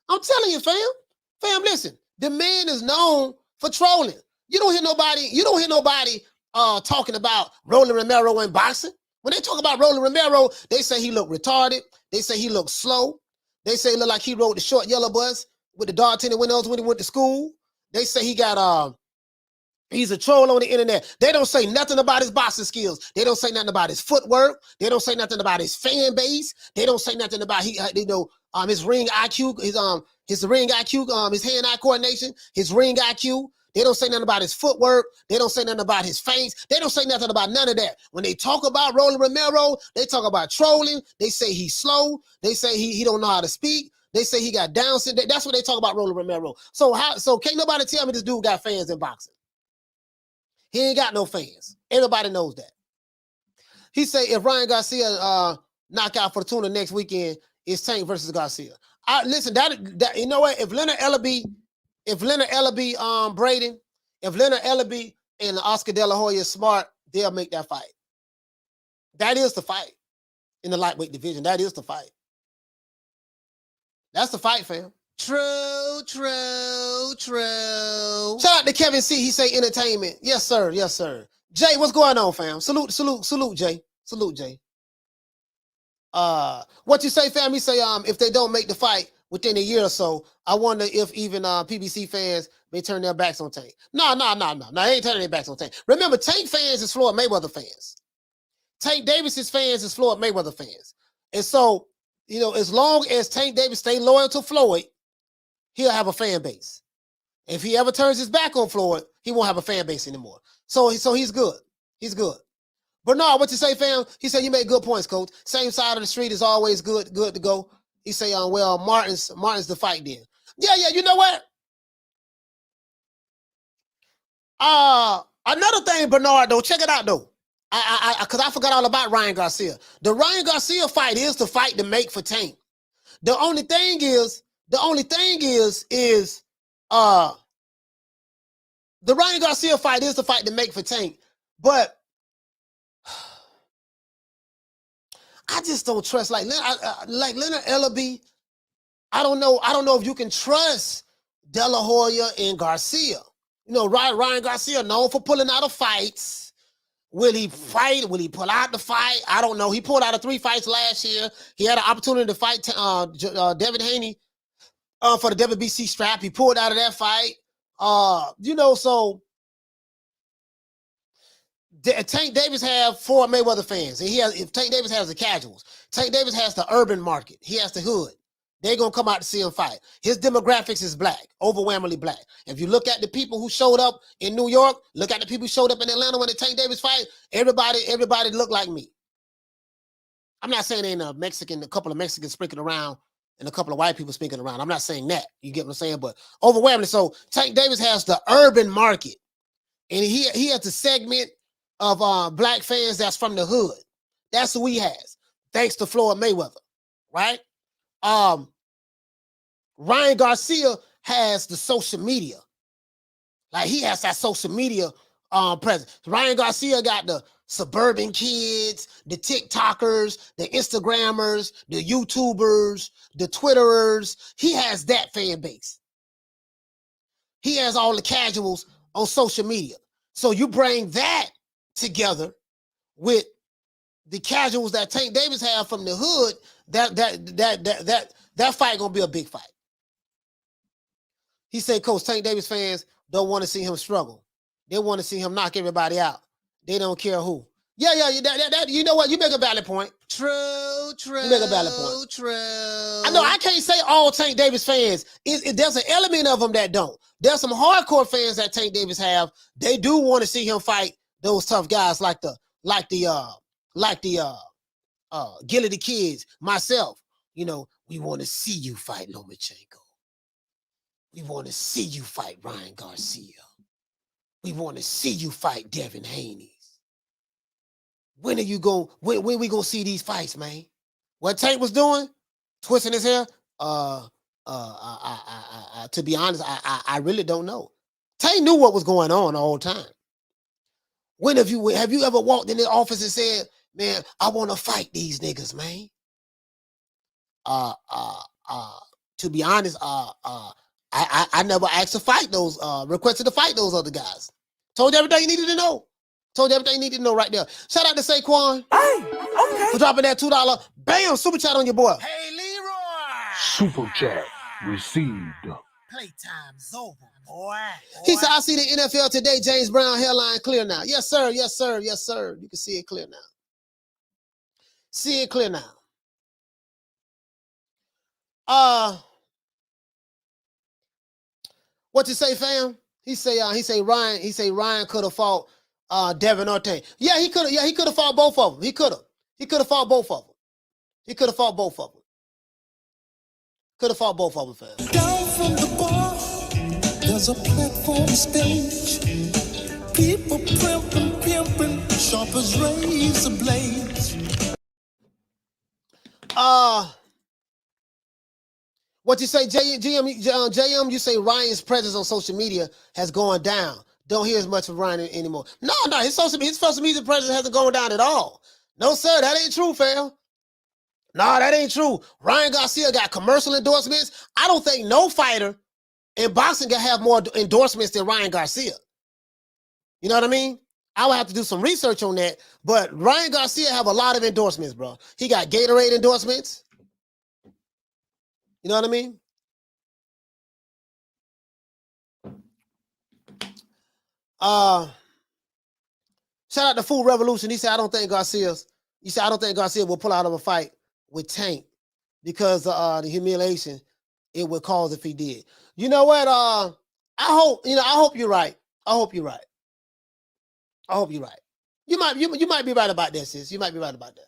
I'm telling you, fam, listen. The man is known for trolling. You don't hear nobody talking about Rolly Romero in boxing. When they talk about Rolly Romero, they say he looked retarded. They say he looked slow. They say he looked like he rode the short yellow bus with the dark tinted windows when he went to school. They say he got he's a troll on the internet. They don't say nothing about his boxing skills. They don't say nothing about his footwork. They don't say nothing about his fan base. They don't say nothing about his ring IQ, his ring IQ, his hand-eye coordination, his ring IQ. They don't say nothing about his footwork. They don't say nothing about his feints. They don't say nothing about none of that. When they talk about Rolly Romero, they talk about trolling. They say he's slow. They say he don't know how to speak. They say he got Down syndrome. That's what they talk about Rolly Romero. So can't nobody tell me this dude got fans in boxing. He ain't got no fans. Everybody knows that. He say if Ryan Garcia knock out Fortuna next weekend, it's Tank versus Garcia. Listen, that you know what? If Leonard Ellaby, Braden, if Leonard Ellaby and Oscar De La Hoya is smart, they'll make that fight. That is the fight in the lightweight division. That is the fight. That's the fight, fam. True. Shout out to Kevin C. He say entertainment. Yes, sir. Jay, what's going on, fam? Salute, Jay. Salute, Jay. What you say, fam? He say, if they don't make the fight within a year or so, I wonder if even PBC fans may turn their backs on Tank. No, they ain't turning their backs on Tank. Remember, Tank fans is Floyd Mayweather fans. Tank Davis's fans is Floyd Mayweather fans. And so, as long as Tank Davis stay loyal to Floyd, he'll have a fan base. If he ever turns his back on Floyd, he won't have a fan base anymore. So he's good. He's good. Bernard, what you say, fam? He said you made good points, coach. Same side of the street is always good to go. He say, well, Martin's the fight then. Yeah, you know what? Another thing, Bernard, though, check it out though. Because I forgot all about Ryan Garcia. The Ryan Garcia fight is the fight to make for Tank. The only thing is the Ryan Garcia fight is the fight to make for Tank. But I just don't trust like Leonard Ellaby. I don't know if you can trust De La Hoya and Garcia. Ryan Garcia known for pulling out of fights. Will he fight? Will he pull out the fight? I don't know. He pulled out of 3 fights last year. He had an opportunity to fight Devin Haney for the WBC strap. He pulled out of that fight. So Tank Davis have 4 Mayweather fans. And if Tank Davis has the casuals, Tank Davis has the urban market. He has the hood. They're going to come out to see him fight. His demographics is black, overwhelmingly black. If you look at the people who showed up in New York, look at the people who showed up in Atlanta when the Tank Davis fight, everybody looked like me. I'm not saying ain't a couple of Mexicans sprinkled around and a couple of white people sprinkled around. I'm not saying that. You get what I'm saying? But overwhelmingly, so Tank Davis has the urban market. And he has a segment of black fans that's from the hood. That's who he has, thanks to Floyd Mayweather, right? Ryan Garcia has the social media. Like he has that social media presence. Ryan Garcia got the suburban kids, the TikTokers, the Instagrammers, the YouTubers, the Twitterers. He has that fan base. He has all the casuals on social media. So you bring that together with the casuals that Tank Davis have from the hood, that fight gonna be a big fight. He said, Coach, Tank Davis fans don't want to see him struggle. They want to see him knock everybody out. They don't care who. Yeah, you know what? You make a valid point. True. You make a valid point. True. I know I can't say all Tank Davis fans. There's an element of them that don't. There's some hardcore fans that Tank Davis have. They do want to see him fight those tough guys like the Gilly the Kids, myself. You know, we want to see you fight Lomachenko. We want to see you fight Ryan Garcia. We want to see you fight Devin Haney. When are you going? When we gonna see these fights, man? What Tank was doing, twisting his hair. To be honest, I really don't know. Tank knew what was going on the whole time. When have you ever walked in the office and said, "Man, I want to fight these niggas, man"? To be honest, I never asked to fight those, requested to fight those other guys. Told you everything you needed to know. Told you everything you needed to know right there. Shout out to Saquon. Hey, okay. For dropping that $2. Bam, super chat on your boy. Hey, Leroy. Super chat received. Playtime's over, boy. He said, I see the NFL today, James Brown hairline clear now. Yes, sir. Yes, sir. Yes, sir. You can see it clear now. See it clear now. What you say, fam? He say Ryan could have fought Devin Ortega. Yeah, he could have fought both of them. He could have fought both of them. He could have fought both of them. Could have fought both of them, fam. Down from the bar, there's a platform stage. People pimping, sharp as razor blades. What you say, JM? You say Ryan's presence on social media has gone down. Don't hear as much of Ryan anymore. No, his social media presence hasn't gone down at all. No, sir, that ain't true, fam. No, that ain't true. Ryan Garcia got commercial endorsements. I don't think no fighter in boxing can have more endorsements than Ryan Garcia. You know what I mean? I would have to do some research on that. But Ryan Garcia have a lot of endorsements, bro. He got Gatorade endorsements. You know what I mean? Shout out to Food Revolution. He said, I don't think Garcia will pull out of a fight with Tank because the humiliation it would cause if he did. You know what? I hope you're right. I hope you're right. You might be right about that, sis. You might be right about that.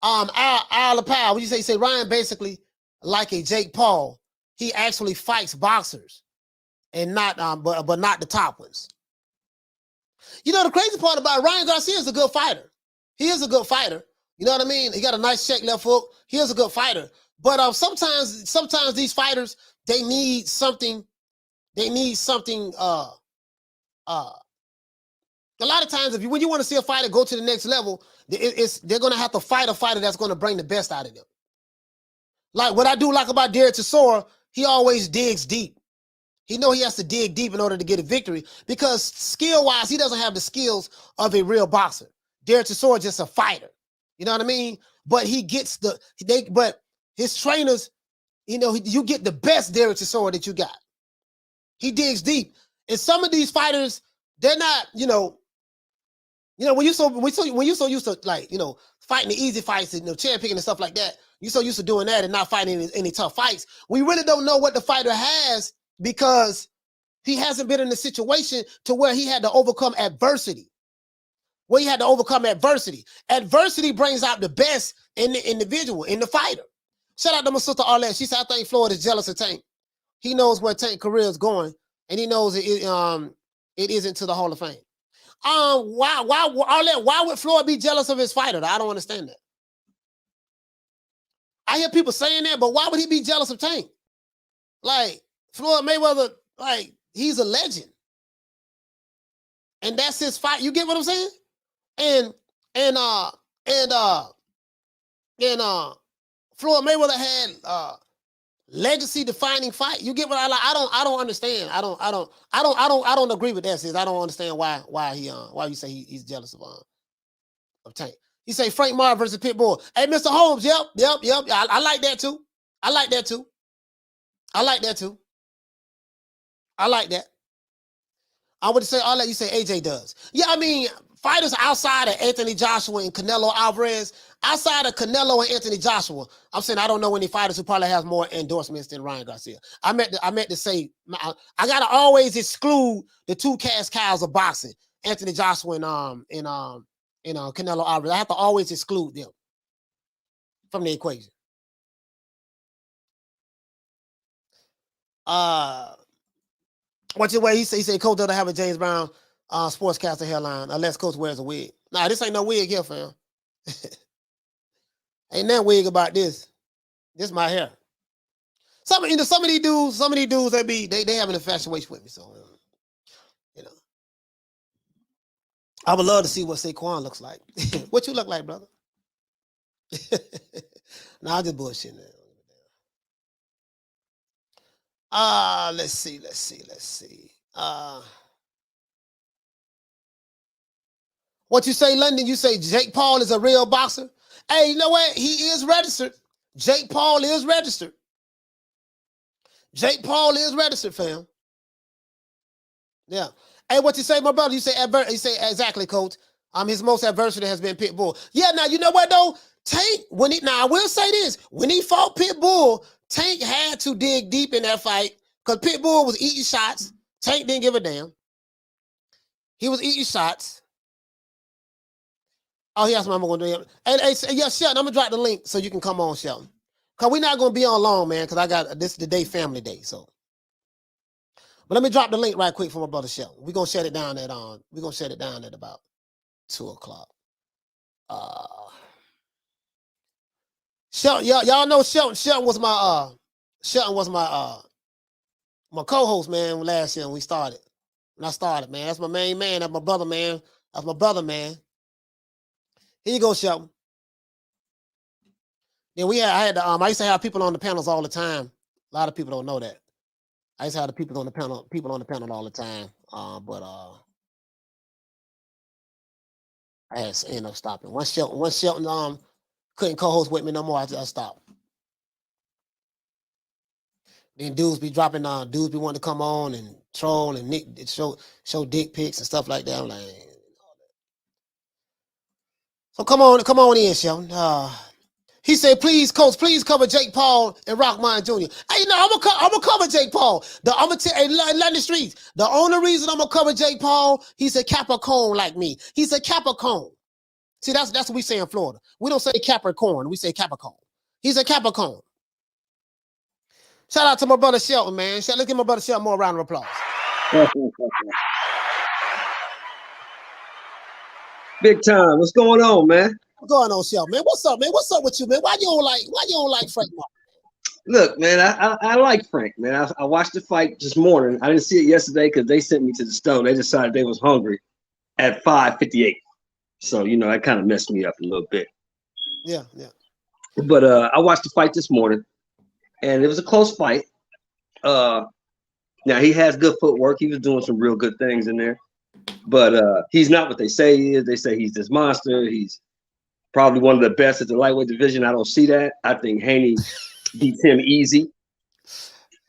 Al Powell, you say Ryan basically like a Jake Paul. He actually fights boxers and not but not the top ones. You know, the crazy part about Ryan Garcia is a good fighter. He is a good fighter. You know what I mean? He got a nice check left hook. He is a good fighter. But sometimes these fighters, they need something. A lot of times, when you want to see a fighter go to the next level, they're going to have to fight a fighter that's going to bring the best out of them. Like what I do like about Derek Chisora, he always digs deep. He know he has to dig deep in order to get a victory because skill-wise, he doesn't have the skills of a real boxer. Derek Chisora is just a fighter. You know what I mean? But but his trainers, you know, you get the best Derek Chisora that you got. He digs deep. And some of these fighters, they're not, when you so used to, like, fighting the easy fights and cherry picking and stuff like that, you're so used to doing that and not fighting any tough fights. We really don't know what the fighter has because he hasn't been in a situation to where he had to overcome adversity. Adversity brings out the best in the individual, in the fighter. Shout out to my sister Arlette. She said, I think Floyd is jealous of Tank. He knows where Tank's career is going, and he knows it isn't to the Hall of Fame. Why would Floyd be jealous of his fighter? I don't understand that. I hear people saying that, but why would he be jealous of Tank? Like, Floyd Mayweather, like, he's a legend. and that's his fight. You get what I'm saying? And Floyd Mayweather had legacy defining fight. You get what I like? I don't understand. I don't agree with that, sis. I don't understand why you say he's jealous of Tank. He say Frank Marr versus Pitbull. Hey, Mr. Holmes, yep. I like that too. I like that too. I would say all that you say AJ does. Yeah, I mean, fighters outside of Anthony Joshua and Canelo Alvarez, outside of Canelo and Anthony Joshua, I'm saying I don't know any fighters who probably have more endorsements than Ryan Garcia. I meant to say I gotta always exclude the two cash cows of boxing, Anthony Joshua and Canelo Alvarez. I have to always exclude them from the equation. What's your way? He said Coach doesn't have a James Brown sportscaster hairline unless Coach wears a wig. Nah, this ain't no wig here, fam. Ain't that wig about this. This my hair. Some of these dudes, they have an infatuation with me. So I would love to see what Saquon looks like. What you look like, brother? Nah, I'm just bullshitting. Let's see. What you say, London? You say Jake Paul is a real boxer? Hey, you know what? He is registered. Jake Paul is registered. Fam. Yeah. Hey, what you say, my brother? You say exactly, Coach. His most adversity has been Pitbull. Yeah, now you know what though? Tank, I will say this. When he fought Pitbull, Tank had to dig deep in that fight because Pitbull was eating shots. Tank didn't give a damn. He was eating shots. Oh, he asked me, I'm going to do it. Hey, yeah, Shelton, I'm going to drop the link so you can come on, Shelton. Because we're not going to be on long, man, because I got this today family day. So, but let me drop the link right quick for my brother Shelton. We're going to shut it down at about 2 o'clock. Shelton, y'all know Shelton was my co-host, man, last year when I started, man. That's my main man. That's my brother, man. Here you go, Shelton. Then I used to have people on the panels all the time. A lot of people don't know that. I used to have the people on the panel all the time. But I had to end up stopping. Once Shelton couldn't co-host with me no more, I stopped. Then dudes be dropping dudes be wanting to come on and troll and show dick pics and stuff like that. I'm like, so come on in, Shelton. He said, please, Coach, please cover Jake Paul and Rockmine Jr. Hey, no, I'm gonna cover Jake Paul. I'm gonna tell London Streets. The only reason I'm gonna cover Jake Paul, he's a Capricorn like me. He's a Capricorn. See, that's what we say in Florida. We don't say Capricorn, we say Capricorn. He's a Capricorn. Shout out to my brother Shelton, man. Let's give my brother Shelton more round of applause. Big time. What's going on, man? What's going on, Shelton, man? What's up, man? What's up with you, man? Why you don't like Frank Mark? Look, man, I like Frank, man. I watched the fight this morning. I didn't see it yesterday because they sent me to the store. They decided they was hungry at 5:58. So, that kind of messed me up a little bit. Yeah. But I watched the fight this morning, and it was a close fight. Now, he has good footwork. He was doing some real good things in there. But he's not what they say he is. They say he's this monster. He's probably one of the best at the lightweight division. I don't see that. I think Haney beats him easy.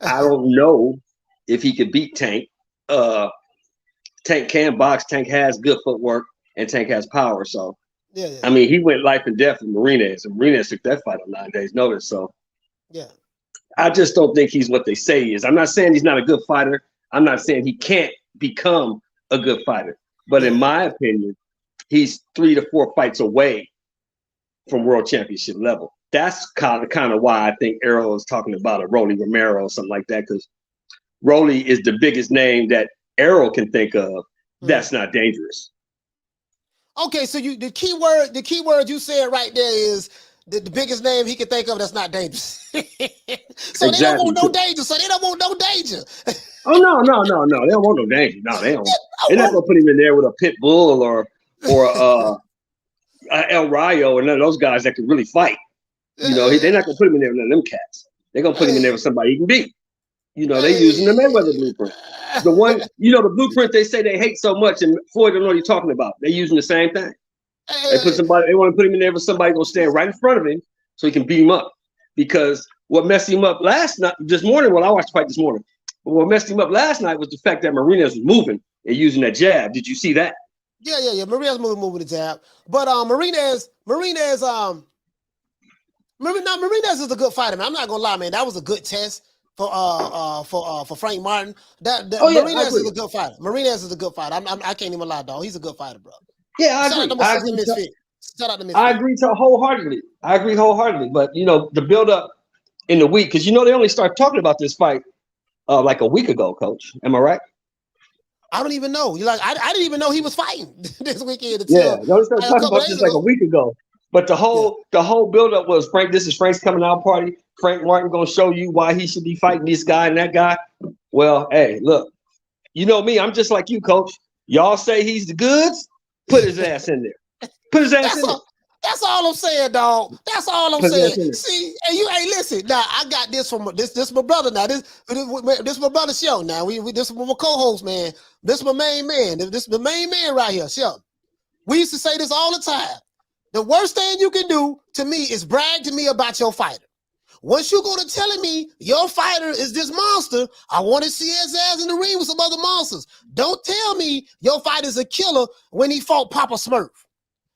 I don't know if he could beat Tank. Tank can box. Tank has good footwork, and Tank has power. So, yeah. I mean, he went life and death with Marinez, and Marinez took that fight on 9 days' notice. So, yeah, I just don't think he's what they say he is. I'm not saying he's not a good fighter. I'm not saying he can't become a good fighter. But in my opinion, he's 3 to 4 fights away from world championship level. That's kind of why I think Errol is talking about a Rolly Romero or something like that, because Rolly is the biggest name that Errol can think of that's not dangerous. Okay, so the key word you said right there is the biggest name he can think of that's not dangerous. So exactly. They don't want no danger. Oh, no. They don't want no danger. No, they don't. They're not gonna put him in there with a pit bull or El Rayo and none of those guys that can really fight. You know, they're not gonna put him in there with none of them cats. They're gonna put him in there with somebody he can beat. You know, they're using the Mayweather blueprint. The one, you know, the blueprint they say they hate so much, and Floyd don't know what you're talking about. They're using the same thing. They want to put him in there with somebody gonna stand right in front of him so he can beat him up. Because what messed him up this morning, I watched the fight this morning. But what messed him up last night was the fact that Marinez was moving and using that jab. Did you see that? Yeah. Marinez moving the jab, but Marinez is a good fighter, man. I'm not gonna lie, man. That was a good test for Frank Martin. Marinez is a good fighter. Marinez is a good fighter. I can't even lie, dog. He's a good fighter, bro. Yeah, I agree. Shout out to Misfit. I agree wholeheartedly. But you know, the build up in the week, because you know they only started talking about this fight like a week ago, Coach. Am I right? I don't even know. I didn't even know he was fighting this weekend. They only started talking about this like a week ago. But the whole build up was Frank. This is Frank's coming out party. Frank Martin gonna show you why he should be fighting this guy and that guy. Well, hey, look, you know me. I'm just like you, Coach. Y'all say he's the goods. Put his ass in there. Put his ass in there. That's all I'm saying, dog. That's all I'm saying. See, hey, listen. Now I got this from this my brother. Now this my brother show. Now we this is my co-host, man. This is my main man. This is the main man right here. Show. We used to say this all the time. The worst thing you can do to me is brag to me about your fighter. Once you go to telling me your fighter is this monster, I want to see his ass in the ring with some other monsters. Don't tell me your fighter's a killer when he fought Papa Smurf.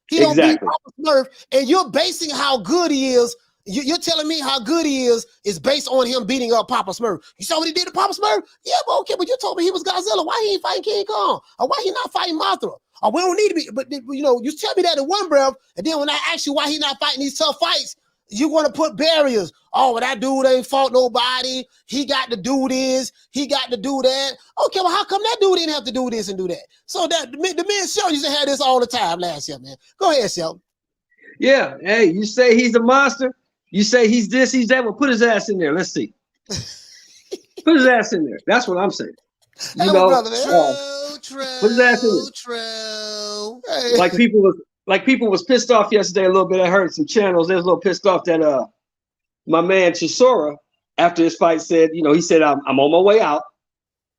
He don't beat Papa Smurf, and you're basing how good he is. You're telling me how good he is based on him beating up Papa Smurf. You saw what he did to Papa Smurf? Yeah, but okay, but you told me he was Godzilla. Why he ain't fighting King Kong? Or why he not fighting Mothra? Or we don't need to be, but you know, you tell me that in one breath, and then when I ask you why he not fighting these tough fights, you want to put barriers. Oh, well, that dude ain't fought nobody. He got to do this. He got to do that. Okay, well, how come that dude didn't have to do this and do that? So that the man Sheldon used to have this all the time last year, man. Go ahead, Sheldon. Yeah, hey, you say he's a monster. You say he's this, he's that. Well, put his ass in there. Let's see. Put his ass in there. That's what I'm saying. You know, brother, put his ass in there. True. Hey. Like people was pissed off yesterday a little bit. I heard some channels. They was a little pissed off that my man Chisora, after his fight, said, you know, he said, I'm on my way out.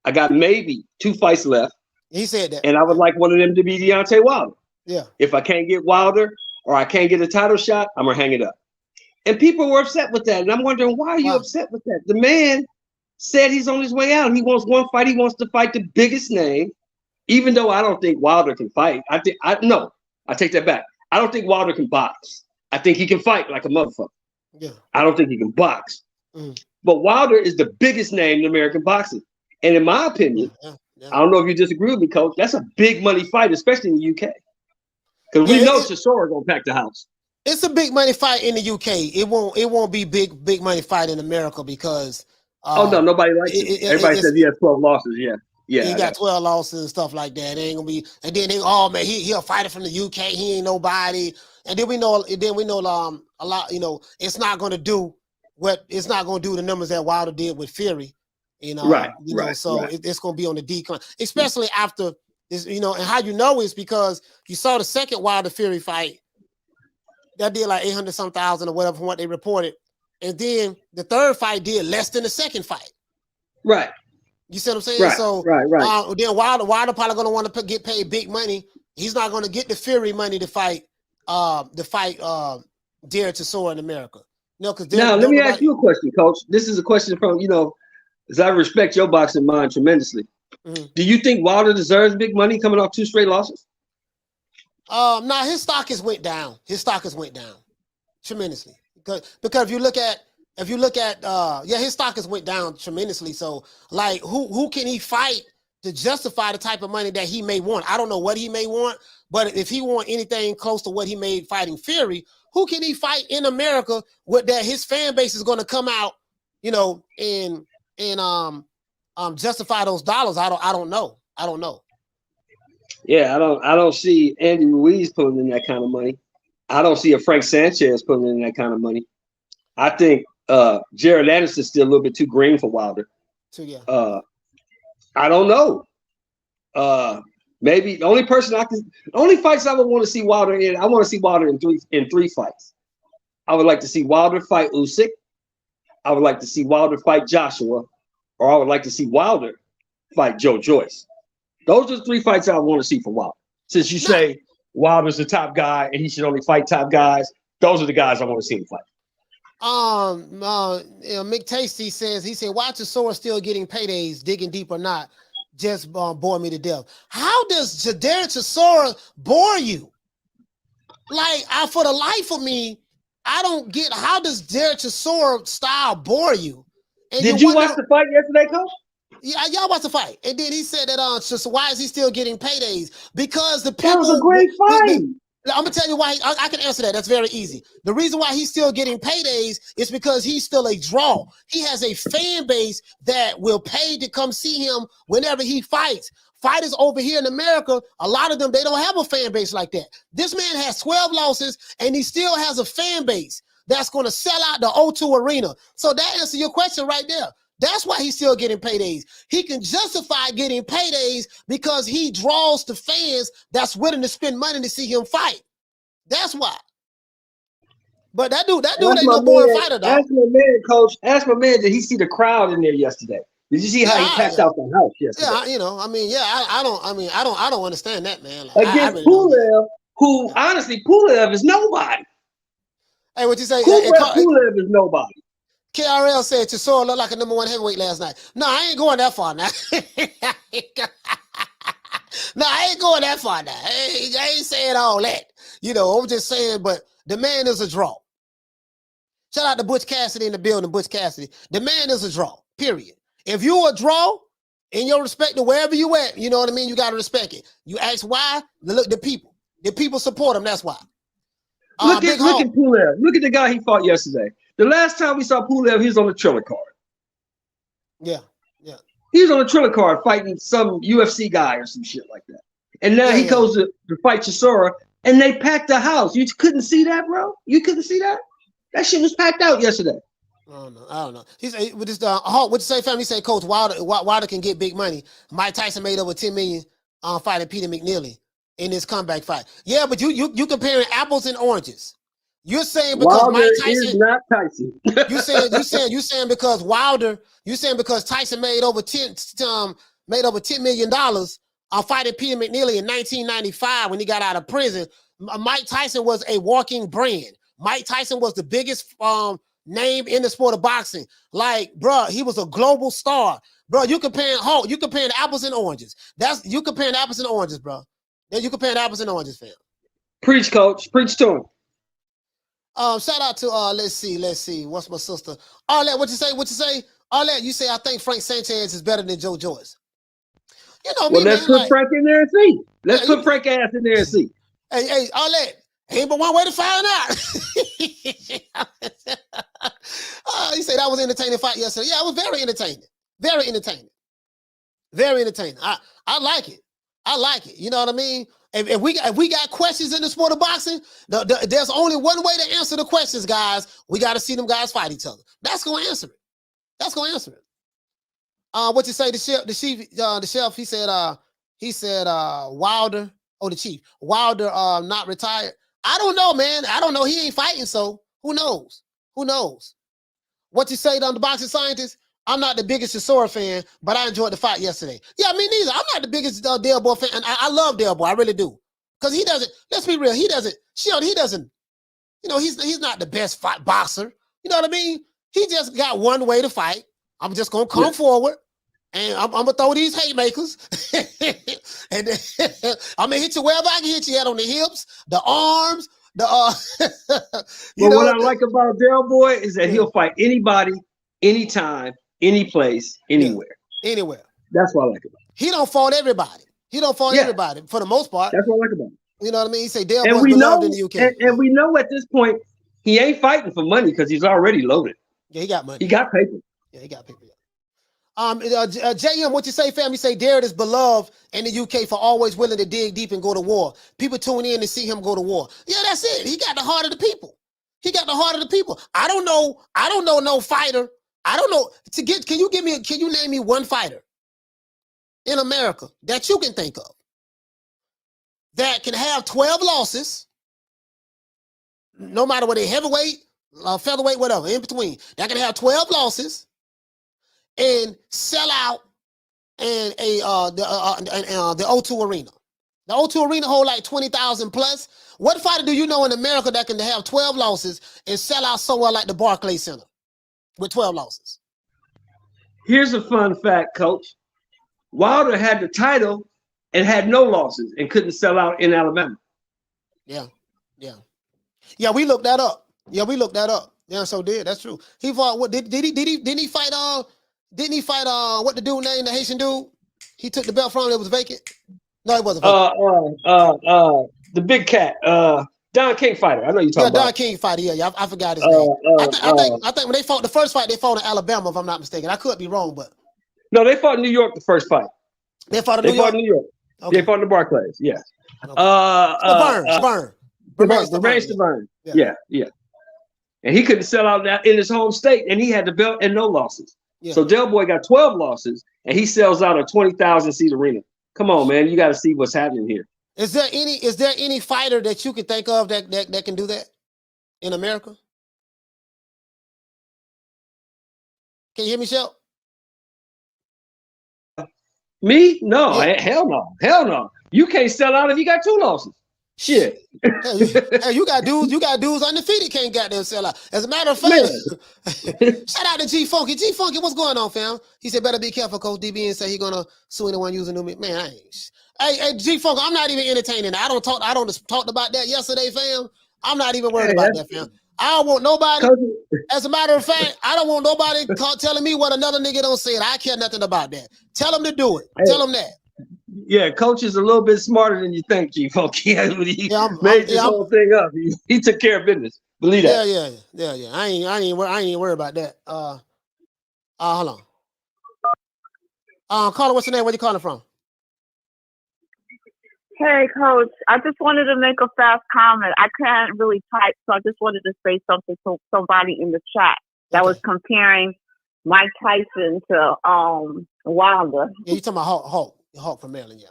I got maybe 2 fights left. He said that. And I would like one of them to be Deontay Wilder. Yeah. If I can't get Wilder or I can't get a title shot, I'm gonna hang it up. And people were upset with that. And I'm wondering, why are you upset with that? The man said he's on his way out. He wants one fight. He wants to fight the biggest name, even though I don't think Wilder can fight. I take that back. I don't think Wilder can box. I think he can fight like a motherfucker. Yeah. I don't think he can box. But Wilder is the biggest name in American boxing. And in my opinion, I don't know if you disagree with me, Coach, that's a big money fight, especially in the UK. Because we know Chisora gonna pack the house. It's a big money fight in the UK. It won't be big money fight in America because no, nobody likes it. Everybody says he has 12 losses. Yeah, he got 12 losses and stuff like that. It ain't gonna be, and then man, he a fighter from the UK. He ain't nobody. And then we know a lot. You know, it's not gonna do the numbers that Wilder did with Fury. You know, right. It's gonna be on the decline, especially after this. You know, and how you know is because you saw the second Wilder Fury fight that did like 800-some-thousand or whatever from what they reported, and then the third fight did less than the second fight. Right. You see what I'm saying? Right, so right. Then Wilder probably gonna want to get paid big money. He's not gonna get the Fury money to fight Derek Chisora in America. No, because now let me ask you a question, Coach. This is a question from, you know, as I respect your boxing mind tremendously. Do you think Wilder deserves big money coming off 2 straight losses? No, his stock has went down. His stock has went down tremendously. Because if you look at his stock has went down tremendously. So like who can he fight to justify the type of money that he may want? I don't know what he may want, but if he want anything close to what he made fighting Fury, who can he fight in America with that his fan base is going to come out, you know, and justify those dollars? I don't know. Yeah, I don't see Andy Ruiz pulling in that kind of money. I don't see a Frank Sanchez pulling in that kind of money. I think Jared Anderson's still a little bit too green for Wilder. So yeah. I don't know. Maybe the only fights I would want to see Wilder in. I want to see Wilder in three fights. I would like to see Wilder fight Usyk. I would like to see Wilder fight Joshua, or I would like to see Wilder fight Joe Joyce. Those are the 3 fights I want to see from Wilder. Since you say Wilder's the top guy and he should only fight top guys, those are the guys I want to see him fight. Mick Tasty says, why Chisora still getting paydays, digging deep or not, just bore me to death. How does Derek Chisora bore you? Like, for the life of me, I don't get, how does Derek Chisora style bore you? And Did you watch the fight yesterday, Coach? Yeah, y'all watched the fight. And then he said that just why is he still getting paydays? Because the people, that was a great fight. I'm gonna tell you why. I can answer that. That's very easy. The reason why he's still getting paydays is because he's still a draw. He has a fan base that will pay to come see him whenever he fights. Fighters over here in America, a lot of them, they don't have a fan base like that. This man has 12 losses and he still has a fan base that's going to sell out the O2 Arena. So that answers your question right there. That's why he's still getting paydays. He can justify getting paydays because he draws the fans that's willing to spend money to see him fight. That's why. But that dude ain't no boring fighter, dog. Ask my man, Coach. Ask my man, did he see the crowd in there yesterday? Did you see how he packed out the house yesterday? Yeah, I don't understand that, man. Like, against Pulev, who honestly, Pulev is nobody. Hey, what you say? Pulev is nobody. KRL said Chisora looked like a #1 heavyweight last night. No, I ain't going that far now. No, I ain't going that far now. I ain't saying all that. I'm just saying, but the man is a draw. Shout out to Butch Cassidy in the building, Butch Cassidy. The man is a draw, period. If you a draw in your respect to wherever you at, you know what I mean? You got to respect it. You ask why, look, the people support him, that's why. Look at Pulev. Look at the guy he fought yesterday. The last time we saw Pulev, he was on the Triller card. Yeah. He was on the Triller card fighting some UFC guy or some shit like that. And now he goes to fight Chisora, and they packed the house. You couldn't see that, bro? You couldn't see that? That shit was packed out yesterday. I don't know. He's with this what you say, family? He said, Coach, Wilder can get big money. Mike Tyson made over $10 million fighting Peter McNeely in this comeback fight. Yeah, but you comparing apples and oranges. You're saying because Wilder Mike Tyson is not Tyson. you saying because Wilder, because Tyson made over $10 million fighting Peter McNeely in 1995 when he got out of prison. Mike Tyson was a walking brand. Mike Tyson was the biggest name in the sport of boxing. Like, bro, he was a global star. Bro, you comparing apples and oranges. You comparing apples and oranges, bro. You comparing apples and oranges, fam. Preach, Coach. Preach to him. Shout out to let's see. What's my sister? All that, what you say? All that, you say I think Frank Sanchez is better than Joe Joyce. You know me, let's put Frank in there and see. Let's put Frank ass in there and see. Hey, all that. Ain't but one way to find out. You say that was an entertaining fight yesterday. Yeah, it was very entertaining. Very entertaining. Very entertaining. I like it. I like it. You know what I mean? If we got questions in the sport of boxing, there's only one way to answer the questions, guys. We got to see them guys fight each other. That's going to answer it. That's going to answer it. What you say? The chef. He said Wilder. Oh, the chief. Wilder not retired. I don't know, man. I don't know. He ain't fighting, so who knows? Who knows? What you say on the boxing scientist? I'm not the biggest Chisora fan, but I enjoyed the fight yesterday. Yeah, me neither. I'm not the biggest Del Boy fan, and I love Del Boy. I really do. Because he doesn't, let's be real, he doesn't, he's not the best boxer. You know what I mean? He just got one way to fight. I'm just going to come forward, and I'm going to throw these haymakers. And then, I'm going to hit you wherever I can hit you at, on the hips, the arms, what I like about Del Boy is that he'll fight anybody, anytime, any place, anywhere. Anywhere. That's what I like about him. He don't fault everybody. Everybody for the most part. That's what I like about him. You know what I mean? He say Del Boy's beloved in the UK. And we know at this point he ain't fighting for money because he's already loaded. Yeah, he got money. He got paper. Yeah, he got paper. JM, what you say, fam? You say Darren is beloved in the UK for always willing to dig deep and go to war. People tune in to see him go to war. Yeah, that's it. He got the heart of the people. I don't know no fighter. I don't know. Can you name me one fighter in America that you can think of that can have 12 losses, no matter what they heavyweight, featherweight, whatever, in between, that can have 12 losses and sell out in the O2 Arena. The O2 Arena hold like 20,000 plus. What fighter do you know in America that can have 12 losses and sell out somewhere like the Barclays Center with 12 losses? Here's a fun fact, Coach. Wilder had the title and had no losses and couldn't sell out in Alabama. Yeah. We looked that up. Yeah, so did. That's true. He fought what? Didn't he fight? Didn't he fight? What the dude named the Haitian dude? He took the belt from him. It was vacant. No, it wasn't vacant. The big cat. Don King fighter. I know you talking about. Don King fighter. Yeah, I forgot his name. I think when they fought the first fight, they fought in Alabama, if I'm not mistaken. I could be wrong, but no, they fought in New York the first fight. They fought in New York. Okay. They fought in the Barclays. Yeah. Okay. Burn. Yeah. And he couldn't sell out that in his home state, and he had the belt and no losses. Yeah. So Del Boy got 12 losses, and he sells out a 20,000 seat arena. Come on, man, you got to see what's happening here. Is there any fighter that you can think of that can do that in America? Can you hear me, Shel? Me? No, Yeah. Hell no. You can't sell out if you got 2 losses. Shit. Hey, you got dudes undefeated can't goddamn sell out. As a matter of fact, shout out to G Funky. G Funky, what's going on, fam? He said, better be careful, Coach DB, and say he gonna sue anyone using new man. I ain't. Hey, G Funky, I'm not even entertaining that. I don't talked about that yesterday, fam. I'm not even worried about that, fam. I don't want nobody. As a matter of fact, I don't want nobody telling me what another nigga don't say. I care nothing about that. Tell them to do it. Tell them that. Yeah, Coach is a little bit smarter than you think, G Funky. He made this whole thing up. He took care of business. Believe that. Yeah. I ain't worried about that. Hold on. Caller, what's your name? Where you calling from? Hey, Coach. I just wanted to make a fast comment. I can't really type, so I just wanted to say something to somebody in the chat that was comparing Mike Tyson to Wilder. Yeah, you talking about Hulk from Maryland, yeah.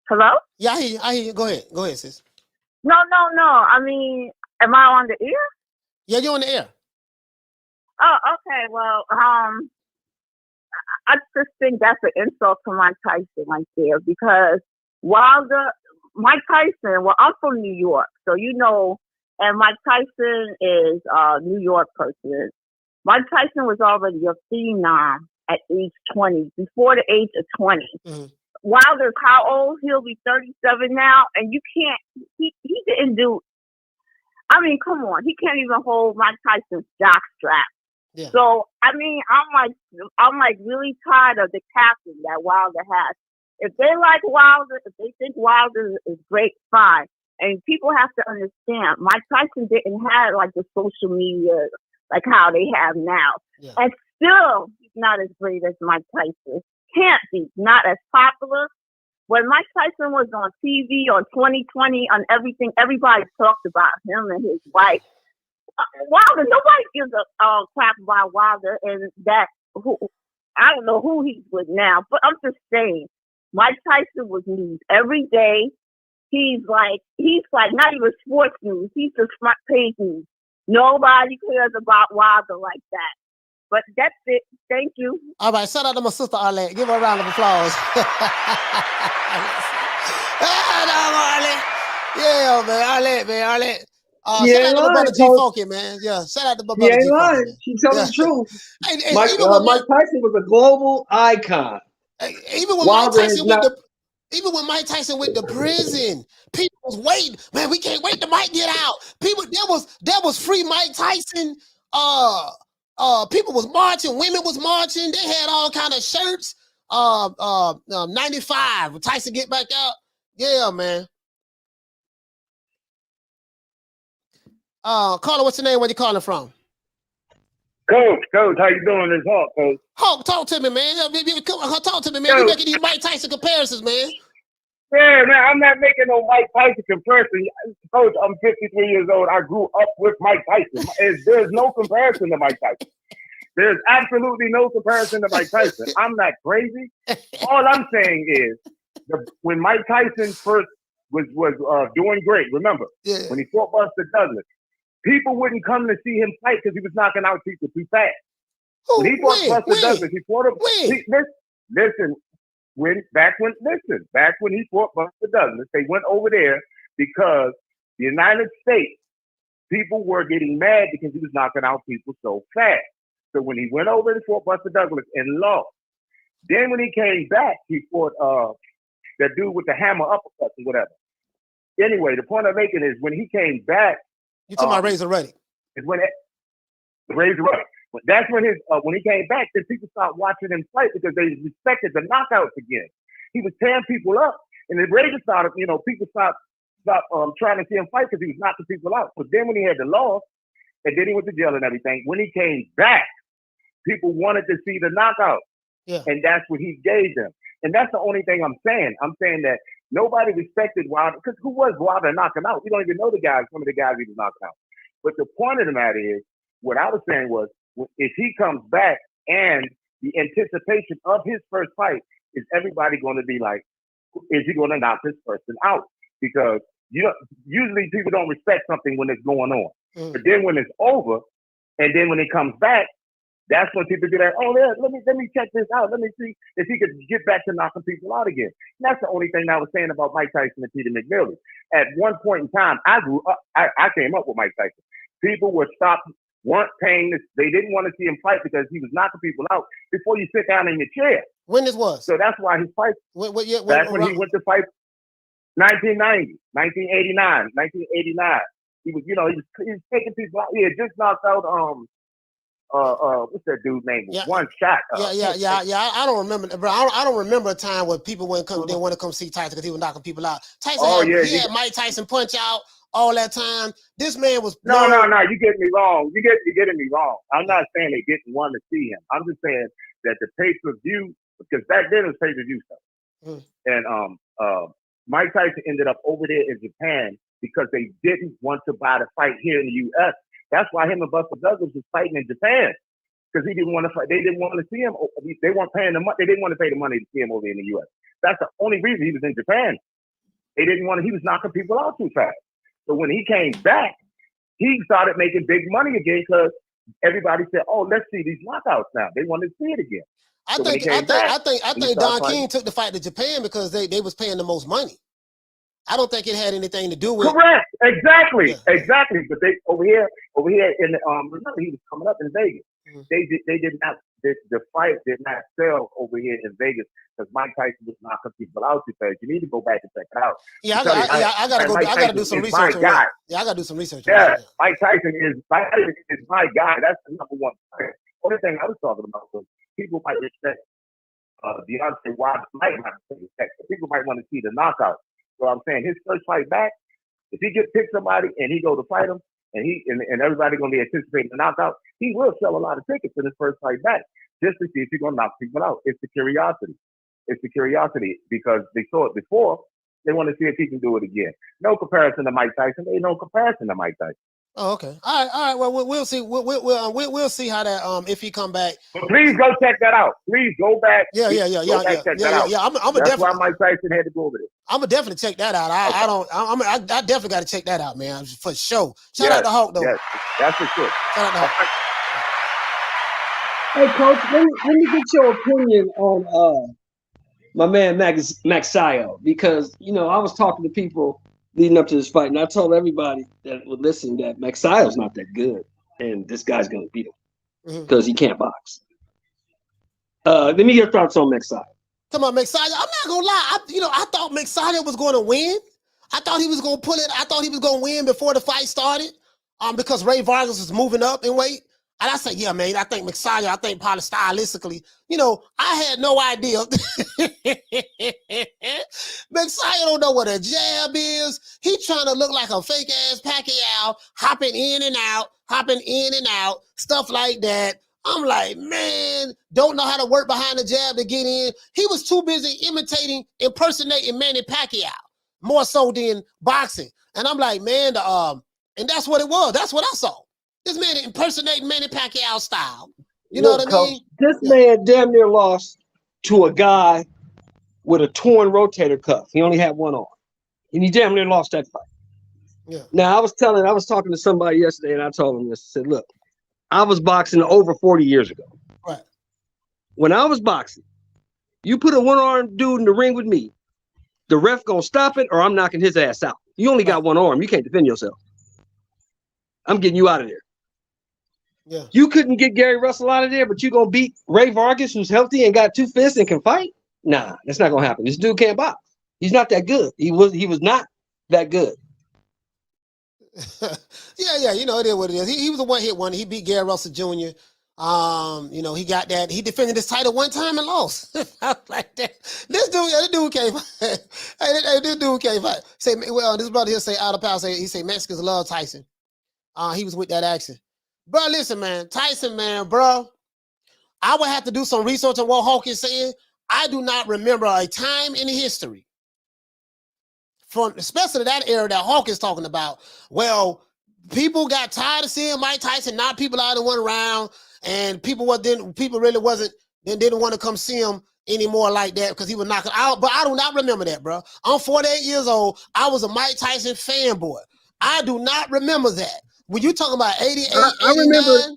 Hello? Yeah, I hear you. Go ahead, sis. No. I mean, am I on the air? Yeah, you're on the air. Oh, okay. Well, I just think that's an insult to Mike Tyson right there, because Mike Tyson, well, I'm from New York, so you know, and Mike Tyson is a New York person. Mike Tyson was already a phenom at age 20, before the age of 20. Mm-hmm. Wilder's how old? He'll be 37 now, and you can't, he didn't do, I mean, come on, he can't even hold Mike Tyson's jock strap. Yeah. So, I mean, I'm like really tired of the captain that Wilder has. If they like Wilder, if they think Wilder is great, fine. And people have to understand, Mike Tyson didn't have like the social media like how they have now. Yeah. And still, he's not as great as Mike Tyson. Can't be. Not as popular. When Mike Tyson was on TV on 2020, on everything, everybody talked about him and his wife. Wilder, nobody gives a crap about Wilder, and that I don't know who he's with now, but I'm just saying, Mike Tyson was news every day. He's like not even sports news. He's just front page news. Nobody cares about Wilder like that. But that's it. Thank you. All right, shout out to my sister Arlette. Give her a round of applause. Yeah, man, Arlette. Shout out to my brother G Funky, man. Yeah, shout out to my brother G Funky. She telling the truth. Mike Tyson was a global icon. Even when Mike Tyson went to prison, people was waiting. Man, we can't wait till Mike get out. People, there was free Mike Tyson. People was marching, women was marching. They had all kind of shirts. 95. When Tyson get back out, yeah, man. Caller, what's your name? Where you calling from? Coach, how you doing? This Hawk, Coach. Hawk, talk to me, man. Talk to me, man. You making these Mike Tyson comparisons, man. Yeah, man, I'm not making no Mike Tyson comparison. Coach, I'm 53 years old. I grew up with Mike Tyson. There's no comparison to Mike Tyson. There's absolutely no comparison to Mike Tyson. I'm not crazy. All I'm saying is, when Mike Tyson first was doing great, remember, when he fought Buster Douglas, people wouldn't come to see him fight because he was knocking out people too fast. When he fought Buster Douglas, he fought him. Back when he fought Buster Douglas, they went over there because the United States people were getting mad because he was knocking out people so fast. So when he went over and fought Buster Douglas and lost, then when he came back, he fought that dude with the hammer uppercuts or whatever. Anyway, the point I'm making is when he came back, you talking about Razor Ruddock? Is when Razor Ruddock. That's when when he came back, then people stopped watching him fight because they respected the knockouts again. He was tearing people up, and then Razor started, people stopped trying to see him fight because he was knocking people out. But then when he had the loss, and then he went to jail and everything, when he came back, people wanted to see the knockout. Yeah. And that's what he gave them. And that's the only thing I'm saying. I'm saying that nobody respected Wilder, because who was Wilder knocking out? We don't even know some of the guys he was knocking out. But the point of the matter is, what I was saying was, if he comes back and the anticipation of his first fight is everybody going to be like, is he going to knock this person out? Because usually people don't respect something when it's going on. But then when it's over, and then when he comes back, that's when people be like, oh, yeah, let me check this out. Let me see if he could get back to knocking people out again. And that's the only thing I was saying about Mike Tyson and Peter McNeely. At one point in time, I grew up, I came up with Mike Tyson. People weren't paying this. They didn't want to see him fight because he was knocking people out before you sit down in your chair. When this was? So that's why his fight. That's when he went to fight 1990, 1989, 1989. He was taking people out. He had just knocked out what's that dude's name? One shot. I don't remember, bro. I don't remember a time where people didn't want to come see Tyson because he was knocking people out. Tyson had Mike Tyson punch out all that time. This man was no. You get me wrong. You're getting me wrong. I'm not saying they didn't want to see him. I'm just saying that the pay-per-view, because back then it was pay-per-view stuff, and Mike Tyson ended up over there in Japan because they didn't want to buy the fight here in the U.S. That's why him and Buster Douglas was fighting in Japan, because he didn't want to fight. They didn't want to see him. They weren't paying the money. They didn't want to pay the money to see him over in the U.S. That's the only reason he was in Japan. They didn't want to. He was knocking people out too fast. So when he came back, he started making big money again because everybody said, "Oh, let's see these knockouts now." They wanted to see it again. I think Don King took the fight to Japan because they was paying the most money. I don't think it had anything to do with. Correct. Exactly. But they over here in remember he was coming up in Vegas. They did not. The fight did not sell over here in Vegas because Mike Tyson was knocking people out too fast. You need to go back and check it out. Yeah, I gotta do some research. Yeah, I gotta do some research. Yeah, Mike Tyson is my guy. That's the number one player. Only thing I was talking about was people might respect Deontay Wilder. Might not respect. People might want to see the knockout. So I'm saying his first fight back, if he pick somebody and he go to fight him, and everybody gonna be anticipating the knockout, he will sell a lot of tickets in his first fight back just to see if he's gonna knock people out. It's the curiosity. Because they saw it before. They want to see if he can do it again. No comparison to Mike Tyson. Ain't no comparison to Mike Tyson. Oh, okay. All right. Well, we'll see. We'll see how that if he come back. But please go check that out. Please go back. Yeah. I'm That's why Mike Tyson had to go over there. I'm gonna definitely check that out. I definitely got to check that out, man, for sure. Shout out to Hawk though. Yes, that's for sure. Shout out to Hawk. Hey, Coach, let me get your opinion on my man Magsayo, because I was talking to people leading up to this fight, and I told everybody that would listen that Magsayo's not that good, and this guy's gonna beat him because he can't box. Let me get your thoughts on Magsayo. Come on, Magsayo. I'm not gonna lie. I thought Magsayo was going to win. I thought he was gonna pull it. I thought he was gonna win before the fight started, because Rey Vargas was moving up in weight. And I said, yeah, man, I think Magsayo, probably stylistically, I had no idea. Magsayo don't know what a jab is. He trying to look like a fake ass Pacquiao, hopping in and out, stuff like that. I'm like, man, don't know how to work behind the jab to get in. He was too busy impersonating Manny Pacquiao, more so than boxing. And I'm like, man, and that's what it was. That's what I saw. This man impersonating Manny Pacquiao style. You know Look, what I Coach, mean? this Yeah. man damn near lost to a guy with a torn rotator cuff. He only had one arm, and he damn near lost that fight. Yeah. Now, I was talking to somebody yesterday, and I told him this. I said, look, I was boxing over 40 years ago. Right. When I was boxing, you put a one-armed dude in the ring with me, the ref gonna stop it, or I'm knocking his ass out. You only got one arm. You can't defend yourself. I'm getting you out of there. Yeah. You couldn't get Gary Russell out of there, but you gonna beat Rey Vargas, who's healthy and got 2 fists and can fight? Nah, that's not gonna happen. This dude can't box. He's not that good. He was not that good. yeah. You know, it is what it is. He was a one-hit wonder. He beat Gary Russell Jr. You know, he got that. He defended his title one time and lost. I was like that. This dude can't fight. Hey, this dude can't fight. Say, well, this brother here say out of power. He say Mexicans love Tyson. He was with that action. Bro, listen, man. Tyson, man, bro. I would have to do some research on what Hawkins saying. I do not remember a time in history, from especially that era that Hawkins talking about. Well, people got tired of seeing Mike Tyson, not people out of one round, and people really didn't want to come see him anymore like that because he was knocking out. But I do not remember that, bro. I'm 48 years old. I was a Mike Tyson fanboy. I do not remember that. When you talking about 88, 89?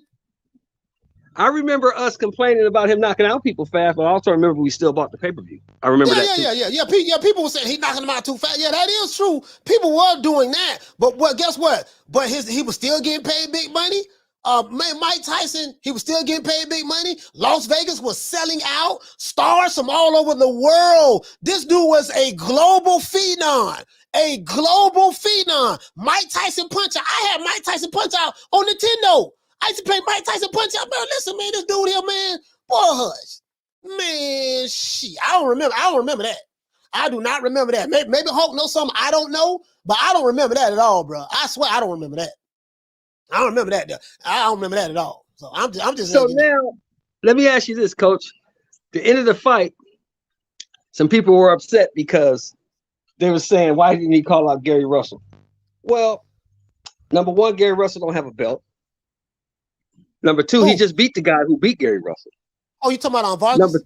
I remember us complaining about him knocking out people fast, but I also remember we still bought the pay-per-view. I remember that too. Yeah. People were saying he knocking him out too fast. Yeah, that is true. People were doing that. But guess what? But he was still getting paid big money. Mike Tyson, he was still getting paid big money. Las Vegas was selling out. Stars from all over the world. This dude was a global phenom. A global phenom. Mike Tyson Punch-Out. I had Mike Tyson Punch-Out on Nintendo. I used to play Mike Tyson Punch-Out. Man, listen, man, this dude here, man. Boy, hush. Man, shit. I don't remember that. I do not remember that. Maybe Hulk knows something I don't know, but I don't remember that at all, bro. I swear I don't remember that. I don't remember that. I don't remember that at all. So I'm just. So now, let me ask you this, Coach. The end of the fight, some people were upset because they were saying, why didn't he call out Gary Russell? Well, number one, Gary Russell don't have a belt. Number two, he just beat the guy who beat Gary Russell. Oh, you talking about Vargas?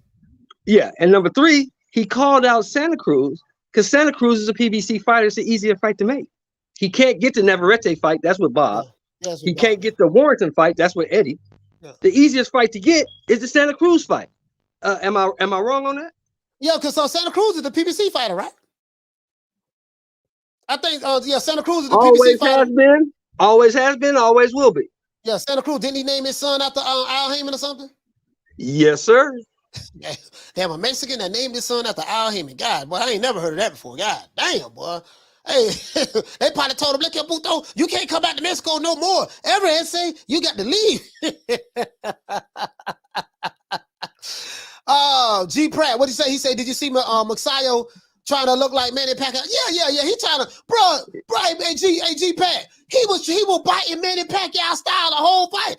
And number three, he called out Santa Cruz because Santa Cruz is a PBC fighter. It's an easier fight to make. He can't get the Navarrete fight. That's with Bob. Yeah, he can't get the Warrington fight. That's with Eddie. Yeah. The easiest fight to get is the Santa Cruz fight. Am I wrong on that? Yeah, because Santa Cruz is the PBC fighter, right? I think, Santa Cruz is the PBC fighter. Always has been, always will be. Yeah, Santa Cruz. Didn't he name his son after Al Heyman or something? Yes, sir. Damn, a Mexican that named his son after Al Heyman. God, boy, I ain't never heard of that before. God damn, boy. Hey, they probably told him, look here, Puto, you can't come back to Mexico no more. Everett say you got to leave. G. Pratt, what did he say? He said, did you see Magsayo trying to look like Manny Pacquiao? Yeah. He trying to, bro, hey, G. Pratt. He was biting Manny Pacquiao style the whole fight.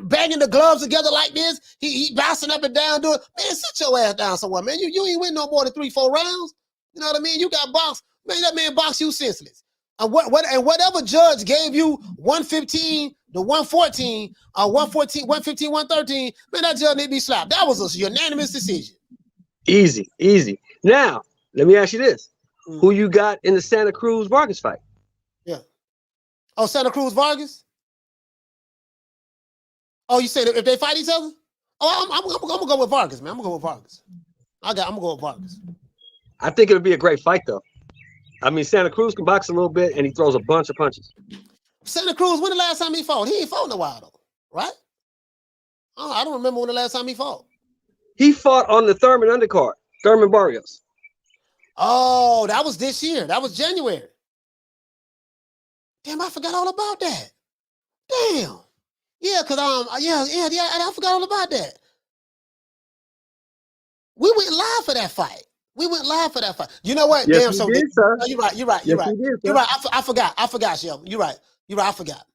Banging the gloves together like this. He bouncing up and down doing, man, sit your ass down somewhere, man. You ain't win no more than 3-4 rounds. You know what I mean? You got boxed. Man, that man boxed you senseless. And whatever judge gave you 115 to 114, 115, 113, man, that judge need to be slapped. That was a unanimous decision. Easy. Now, let me ask you this. Who you got in the Santa Cruz Vargas fight? Yeah. Oh, Santa Cruz Vargas? Oh, you say that if they fight each other? Oh, I'm gonna go with Vargas, man. I'm gonna go with Vargas. I'm gonna go with Vargas. I think it'll be a great fight, though. I mean, Santa Cruz can box a little bit, and he throws a bunch of punches. Santa Cruz, when the last time he fought? He ain't fought in a while, though, right? Oh, I don't remember when the last time he fought. He fought on the Thurman undercard, Thurman Barrios. Oh, that was this year. That was January. Damn, I forgot all about that. Damn. Yeah, because I forgot all about that. We went live for that fight. You know what? Yes, Damn, so did, sir. you're right. You're right. Yes, did, You're right. I forgot, Shelby. You're right. I forgot.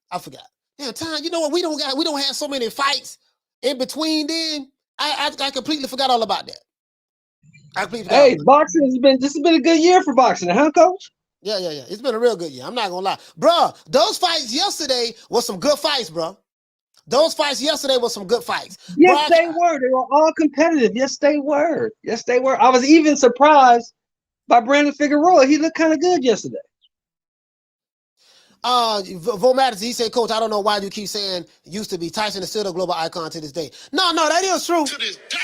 Damn, time. You know what? We don't have so many fights in between. Then I completely forgot all about that. Hey, boxing this has been a good year for boxing, huh, Coach? Yeah. It's been a real good year. I'm not gonna lie, bro. Those fights yesterday was some good fights, bro. Those fights yesterday were some good fights. Yes, Bro, they were. They were all competitive. Yes, they were. Yes, they were. I was even surprised by Brandon Figueroa. He looked kind of good yesterday. Vo Matters, he said, Coach, I don't know why you keep saying used to be. Tyson is still a global icon to this day. No, that is true.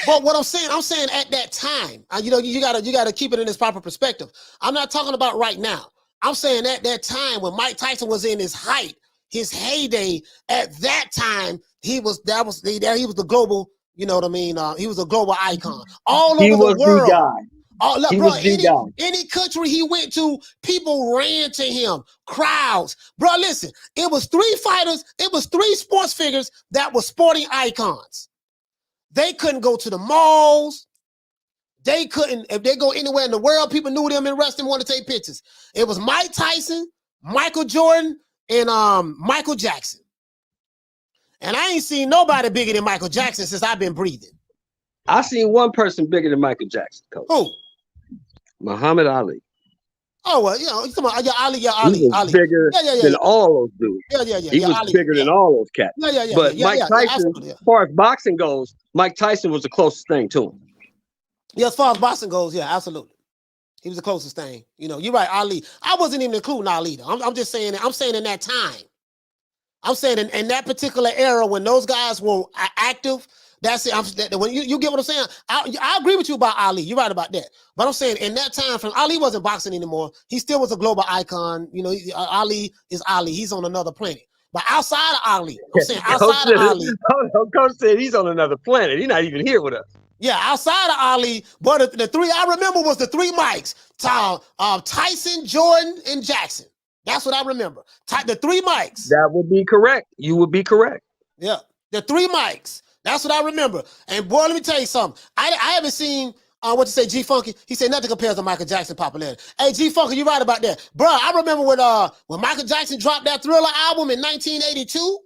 But what I'm saying at that time, you know, you gotta keep it in its proper perspective. I'm not talking about right now. I'm saying at that time when Mike Tyson was in his height, his heyday, at that time, he was the global, you know what I mean? He was a global icon all He over was the world. the guy. Oh, look, He bro, was the guy. any country he went to, people ran to him, crowds. Bro, listen, it was 3 fighters, it was 3 sports figures that were sporting icons. They couldn't go to the malls. They couldn't, if they go anywhere in the world, people knew them in wrestling, wanted to take pictures. It was Mike Tyson, Michael Jordan, and Michael Jackson. And I ain't seen nobody bigger than Michael Jackson since I've been breathing. I seen one person bigger than Michael Jackson, Coach. Who? Muhammad Ali. Oh, well, you know, you're talking about, He was bigger than all those dudes. He was Ali, bigger than all those cats. But Mike Tyson, as far as boxing goes, Mike Tyson was the closest thing to him. Yeah, as far as boxing goes, yeah, absolutely. He was the closest thing. You know, you're right, Ali. I wasn't even including Ali. I'm just saying, I'm saying in that time. I'm saying in that particular era when those guys were active, that's it. When you get what I'm saying, I agree with you about Ali. You're right about that. But I'm saying in that time frame, Ali wasn't boxing anymore. He still was a global icon. You know, Ali is Ali. He's on another planet. But outside of Ali, I'm saying outside of Ali. Coach said he's on another planet. He's not even here with us. Yeah, outside of Ali, but the 3 I remember was the 3 Mikes: Tyson, Jordan, and Jackson. That's what I remember. The 3 Mikes. That would be correct. You would be correct. Yeah, the 3 Mikes. That's what I remember. And boy, let me tell you something. I haven't seen what to say, G Funky. He said nothing compares to Michael Jackson popularity. Hey, G Funky, you're right about that, bro. I remember when Michael Jackson dropped that Thriller album in 1982.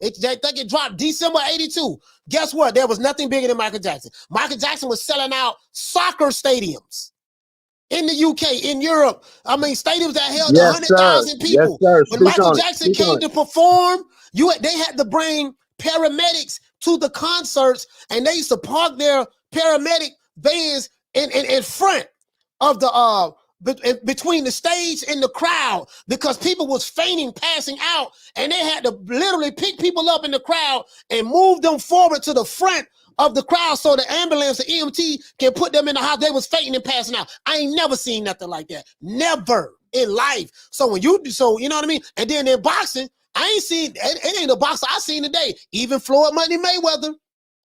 I think it dropped December 82. Guess what? There was nothing bigger than Michael Jackson. Michael Jackson was selling out soccer stadiums in the UK, in Europe. I mean, stadiums that held 100,000 people. Yes, when Michael Jackson came to perform, they had to bring paramedics to the concerts, and they used to park their paramedic vans in front of the between the stage and the crowd, because people was fainting, passing out, and they had to literally pick people up in the crowd and move them forward to the front of the crowd so the ambulance, the EMT, can put them in the house. They was fainting and passing out. I ain't never seen nothing like that. Never in life. So you know what I mean? And then in boxing, I ain't seen, it ain't a boxer I seen today. Even Floyd Money Mayweather,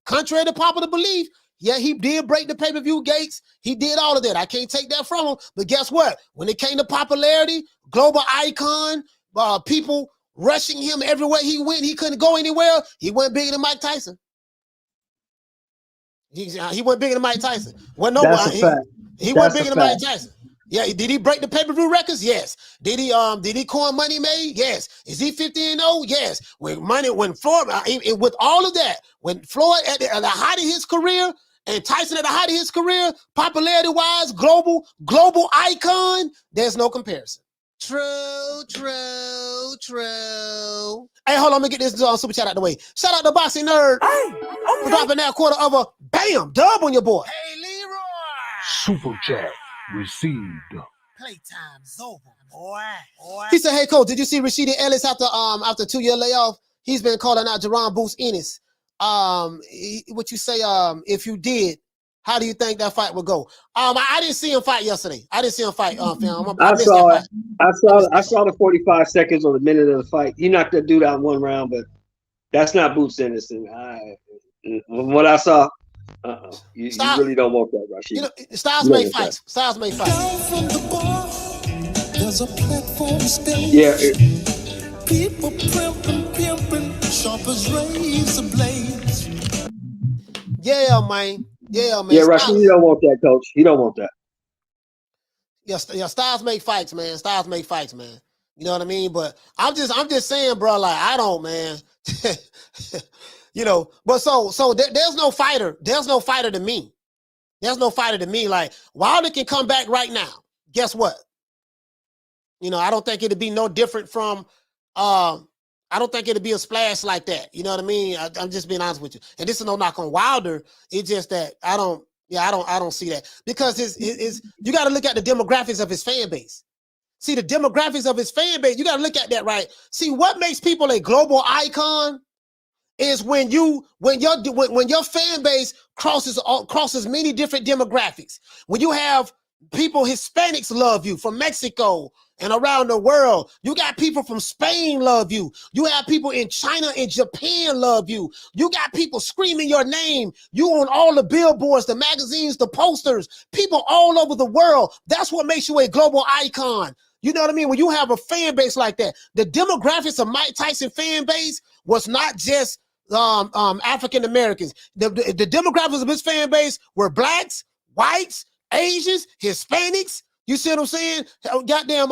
contrary to popular belief, yeah, he did break the pay-per-view gates. He did all of that. I can't take that from him. But guess what? When it came to popularity, global icon, people rushing him everywhere he went, he couldn't go anywhere. He went bigger than Mike Tyson. He went bigger than Mike Tyson. Well, no, he went bigger than Mike Tyson. Yeah, did he break the pay-per-view records? Yes. Did he coin money made? Yes. Is he 50-0? Yes. When Floyd, with all of that, when Floyd at the height of his career and Tyson at the height of his career, popularity-wise, global icon, there's no comparison. True. Hey, hold on, let me get this super chat out the way. Shout out to Boxing Nerd. We're dropping that quarter of a bam dub on your boy. Hey, Leroy. Super chat received. Playtime's over, boy. He said, "Hey, Coach, did you see Rashidi Ellis after 2-year layoff? He's been calling out Jerron Boots Ennis. What you say? If you did, how do you think that fight would go? I didn't see him fight yesterday. I didn't see him fight. Fam. I saw it. I saw the 45 seconds or the minute of the fight. He knocked that dude out in 1 round, but that's not Boots Ennis. What I saw, you really don't want that, Rashid. You know, styles make fights. Styles make fights. Down from the bar, there's a platform stage. Yeah. People pimping, sharp as razor blades. Yeah, man. Yeah, Rashid, you don't want that, Coach. You don't want that. Yeah, styles make fights, man. Styles make fights, man. You know what I mean? But I'm just saying, bro. Like I don't, man. You know, but so there's no fighter. There's no fighter to me. There's no fighter to me. Like Wilder can come back right now. Guess what? You know, I don't think it'd be no different from I don't think it'll be a splash like that. You know what I mean? I'm just being honest with you. And this is no knock on Wilder. It's just that I don't see that because his you got to look at the demographics of his fan base. See the demographics of his fan base. You got to look at that, right? See what makes people a global icon is when your fan base crosses many different demographics. When you have people, Hispanics love you from Mexico and around the world. You got people from Spain love you. You have people in China and Japan love you. You got people screaming your name. You on all the billboards, the magazines, the posters, people all over the world. That's what makes you a global icon. You know what I mean? When you have a fan base like that, the demographics of Mike Tyson fan base was not just African Americans. The demographics of his fan base were blacks, whites, Asians, Hispanics. You see what I'm saying? Goddamn,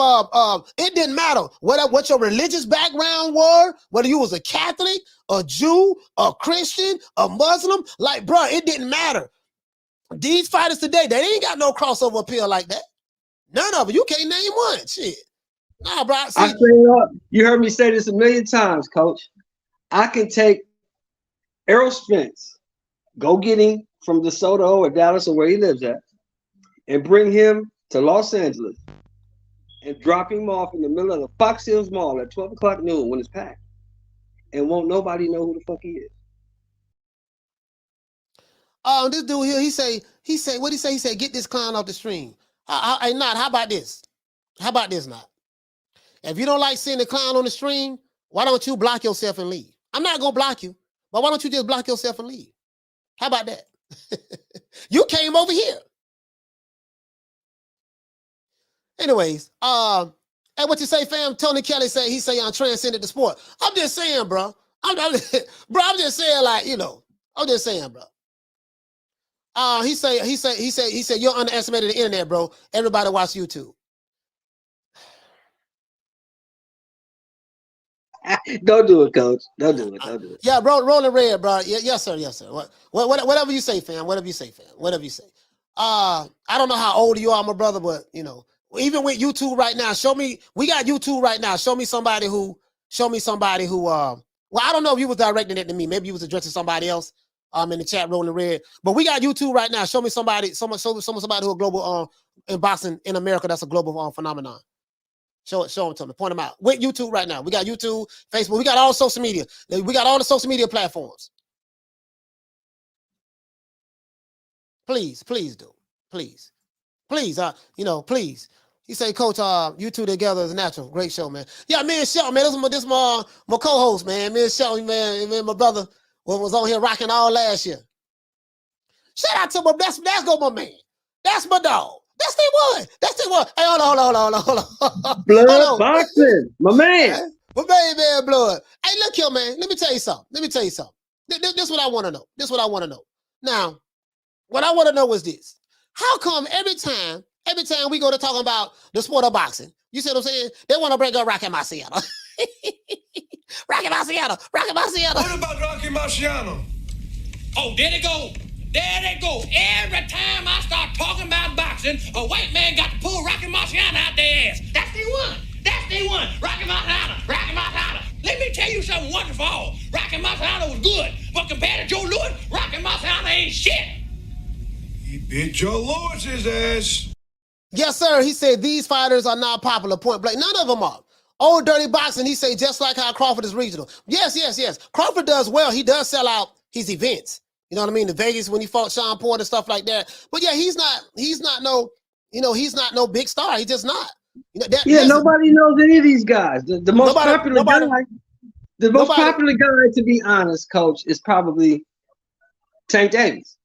it didn't matter what your religious background were, whether you was a Catholic, a Jew, a Christian, a Muslim. Like, bro, it didn't matter. These fighters today, they ain't got no crossover appeal like that. None of them. You can't name one. Shit. Nah, bro. See, I straight up, you heard me say this a million times, Coach. I can take Errol Spence, go get him from DeSoto or Dallas or where he lives at, and bring him to Los Angeles and drop him off in the middle of the Fox Hills Mall at 12 o'clock noon when it's packed. And won't nobody know who the fuck he is. This dude here, he say, what he say? He said, get this clown off the stream. Hey, Not, how about this? How about this, Not? If you don't like seeing the clown on the stream, why don't you block yourself and leave? I'm not going to block you, but why don't you just block yourself and leave? How about that? You came over here. Anyways, hey, what you say, fam? Tony Kelly say, he say, transcended the sport. I'm just saying, bro. I'm just saying, like, you know, I'm just saying, bro. He said, you're underestimating the internet, bro. Everybody watch YouTube. Don't do it, Coach. Don't do it. Don't do it. Yeah, bro. Rolling red, bro. Yes, sir. Yes, sir. Whatever you say, fam. Whatever you say, fam. Whatever you say. I don't know how old you are, my brother, but you know, even with YouTube right now, we got YouTube right now. Show me somebody who, well, I don't know if you was directing it to me. Maybe you was addressing somebody else in the chat, rolling red. But we got YouTube right now. Show me somebody who a global in boxing in America that's a global phenomenon. Show them to me. Point them out. With YouTube right now. We got YouTube, Facebook. We got all social media. We got all the social media platforms. Please do. Please. Please. He say, Coach, you two together is natural. Great show, man. Yeah, me and Shelton, man. This is my co-host, man. Me and Shelton, man, my brother was on here rocking all last year. Shout out to that's go my man. That's my dog. That's the one. Hey, hold on. Blood boxing, my man. My man, blood. Hey, look here, man. Let me tell you something. This is what I want to know. Now, what I want to know is this. How come every time we go to talking about the sport of boxing, you see what I'm saying? They want to bring up Rocky Marciano. Rocky Marciano. What about Rocky Marciano? Oh, there they go. Every time I start talking about boxing, a white man got to pull Rocky Marciano out their ass. That's the one. Rocky Marciano. Let me tell you something wonderful. Rocky Marciano was good, but compared to Joe Louis, Rocky Marciano ain't shit. He beat Joe Louis's ass. Yes, sir. He said these fighters are not popular, point blank. None of them are. Old dirty boxing, he said, just like how Crawford is regional. Yes. Crawford does well. He does sell out his events. You know what I mean? The Vegas when he fought Sean Porter and stuff like that. But yeah, he's not no big star. He's just not. You know, Nobody knows any of these guys. The most popular guy, to be honest, Coach, is probably Tank Davis.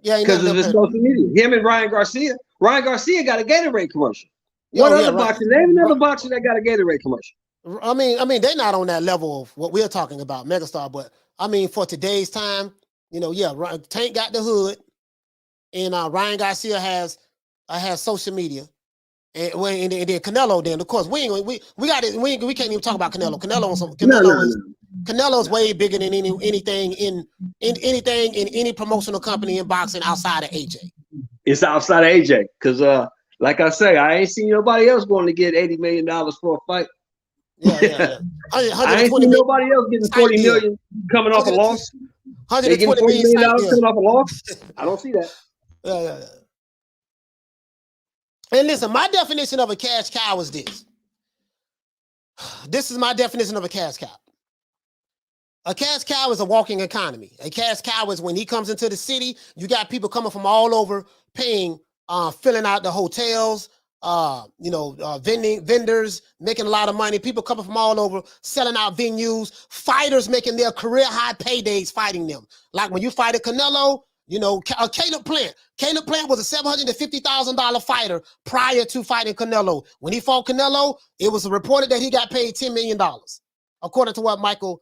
Yeah, because of his social media. Him and Ryan Garcia. Ryan Garcia got a Gatorade commercial. Name another boxer that got a Gatorade commercial. I mean, they're not on that level of what we're talking about, megastar. But I mean, for today's time, Tank got the hood, and Ryan Garcia has social media, and then Canelo. Then of course we got it. We can't even talk about Canelo. Canelo's way bigger than anything in any promotional company in boxing outside of AJ. It's outside of AJ because like I say, I ain't seen nobody else going to get $80 million for a fight. Yeah. I ain't 120 seen million. nobody else getting 40 Side deal. million coming off a loss. They getting 120 $40 million million side deal. coming off a loss. I don't see that. Yeah. And listen, my definition of a cash cow is this. This is my definition of a cash cow. A cash cow is a walking economy. A cash cow is when he comes into the city, you got people coming from all over paying, filling out the hotels, vendors making a lot of money, people coming from all over, selling out venues, fighters making their career high paydays fighting them. Like when you fight a Canelo, Caleb Plant. Caleb Plant was a $750,000 fighter prior to fighting Canelo. When he fought Canelo, it was reported that he got paid $10 million, according to what Michael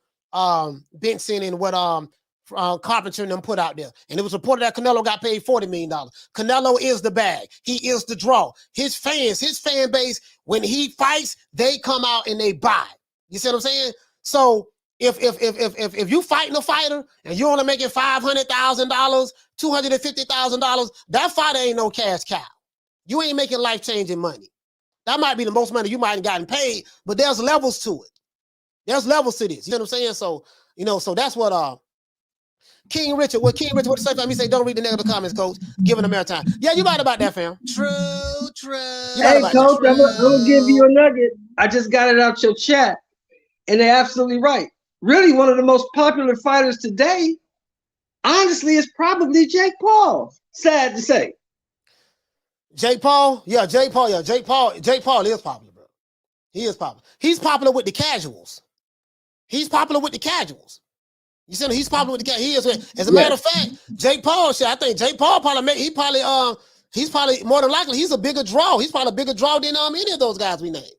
Benson and what Carpenter and them put out there. And it was reported that Canelo got paid $40 million. Canelo is the bag. He is the draw. His fan base, when he fights, they come out and they buy. You see what I'm saying? So if you fighting a fighter and you're only making $500,000, $250,000, that fighter ain't no cash cow. You ain't making life-changing money. That might be the most money you might have gotten paid, but there's levels to it. There's levels to this. You know what I'm saying? So, so that's what King Richard would say, fam. He say, don't read the negative comments, coach. Give him a maritime. Yeah, you right about that, fam. True. Hey, coach, I'm gonna give you a nugget. I just got it out your chat, and they're absolutely right. Really, one of the most popular fighters today, honestly, is probably Jake Paul. Sad to say. Jake Paul? Yeah, Jake Paul is popular, bro. He is popular. He's popular with the casuals. You see, he's popular with the casuals. He is. As a matter of fact, Jake Paul, I think Jake Paul he's probably more than likely, he's a bigger draw. He's probably a bigger draw than any of those guys we named.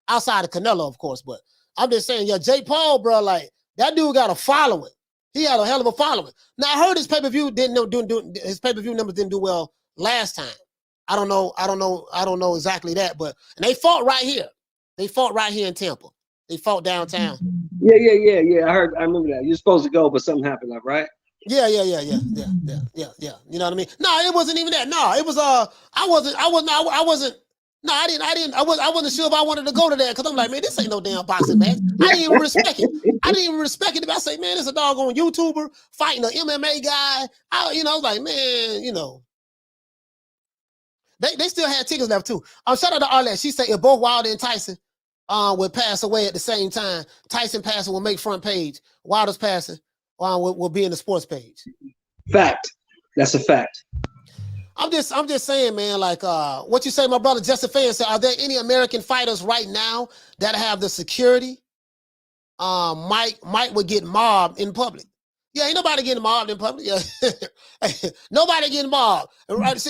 Outside of Canelo, of course, but I'm just saying, yeah, Jake Paul, bro, like that dude got a following. He had a hell of a following. Now I heard his pay-per-view his pay-per-view numbers didn't do well last time. I don't know exactly that, but and they fought right here. They fought right here in Tampa. They fought downtown. Yeah. I remember that. You're supposed to go, but something happened, right? Yeah. You know what I mean? No, it wasn't even that. No, it was I wasn't sure if I wanted to go to that because I'm like, man, this ain't no damn boxing match. I didn't even respect it. I say, man, it's a doggone YouTuber fighting an MMA guy. I was like, man, they still had tickets left too. Shout out to Arlette. She said if both Wilder and Tyson would pass away at the same time, Tyson passing will make front page. Wilder's passing will be in the sports page. Fact. That's a fact. I'm just saying, man, like what you say, my brother Justin Fan said, are there any American fighters right now that have the security? Mike would get mobbed in public. Yeah, ain't nobody getting mobbed in public. Yeah. Nobody getting mobbed.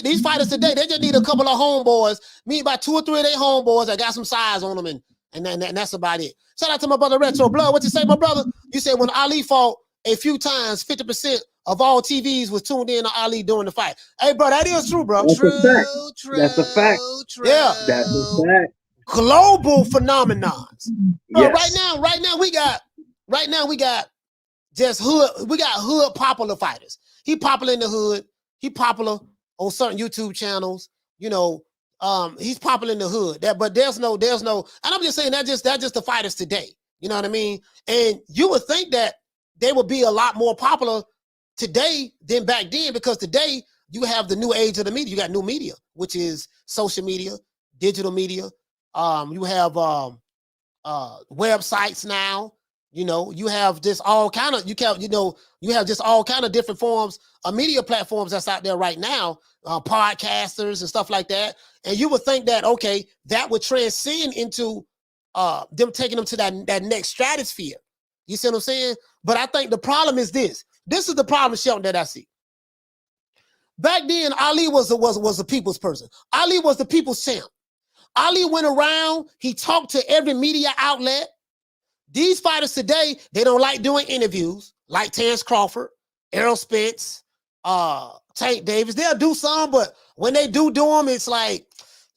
These fighters today, they just need a couple of homeboys, meet about 2 or 3 of their homeboys that got some size on them, and that's about it. Shout out to my brother Retro Blood. What you say, my brother? You said when Ali fought a few times, 50% of all TVs was tuned in to Ali during the fight. Hey, bro, that is true, bro. That's a fact. That's a fact. Yeah. That's a fact. Global phenomenons. Bro, Yes. right now we got just hood popular fighters. He popular in the hood. He popular on certain YouTube channels. He's popular in the hood. But there's no, and I'm just saying that's just the fighters today. You know what I mean? And you would think that they would be a lot more popular today than back then, because today you have the new age of the media. You got new media, which is social media, digital media. You have websites now. You have just all kind of different forms of media platforms that's out there right now, podcasters and stuff like that. And you would think that, okay, that would transcend into them taking them to that next stratosphere. You see what I'm saying? But I think the problem is this. This is the problem, Shelton, that I see. Back then, Ali was a people's person. Ali was the people's champ. Ali went around. He talked to every media outlet. These fighters today, they don't like doing interviews, like Terrence Crawford, Errol Spence, Tank Davis. They'll do some, but when they do them, it's like,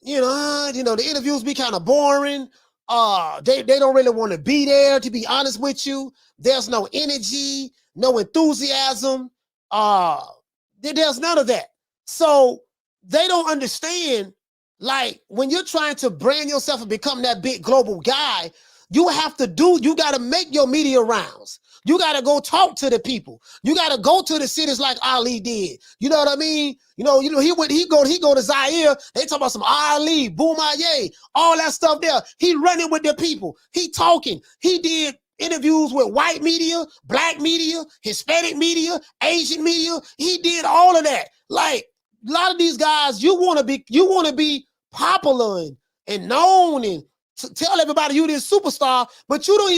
the interviews be kind of boring. They don't really want to be there, to be honest with you. There's no energy, no enthusiasm. There's none of that. So they don't understand, like, when you're trying to brand yourself and become that big global guy, you have to do, you got to make your media rounds. You got to go talk to the people. You got to go to the cities like Ali did. You know what I mean? He go to Zaire. They talk about some Ali, Boumaye, all that stuff there. He running with the people. He talking. He did interviews with white media, black media, Hispanic media, Asian media. He did all of that. Like a lot of these guys, you want to be popular and known and tell everybody you this superstar, but you don't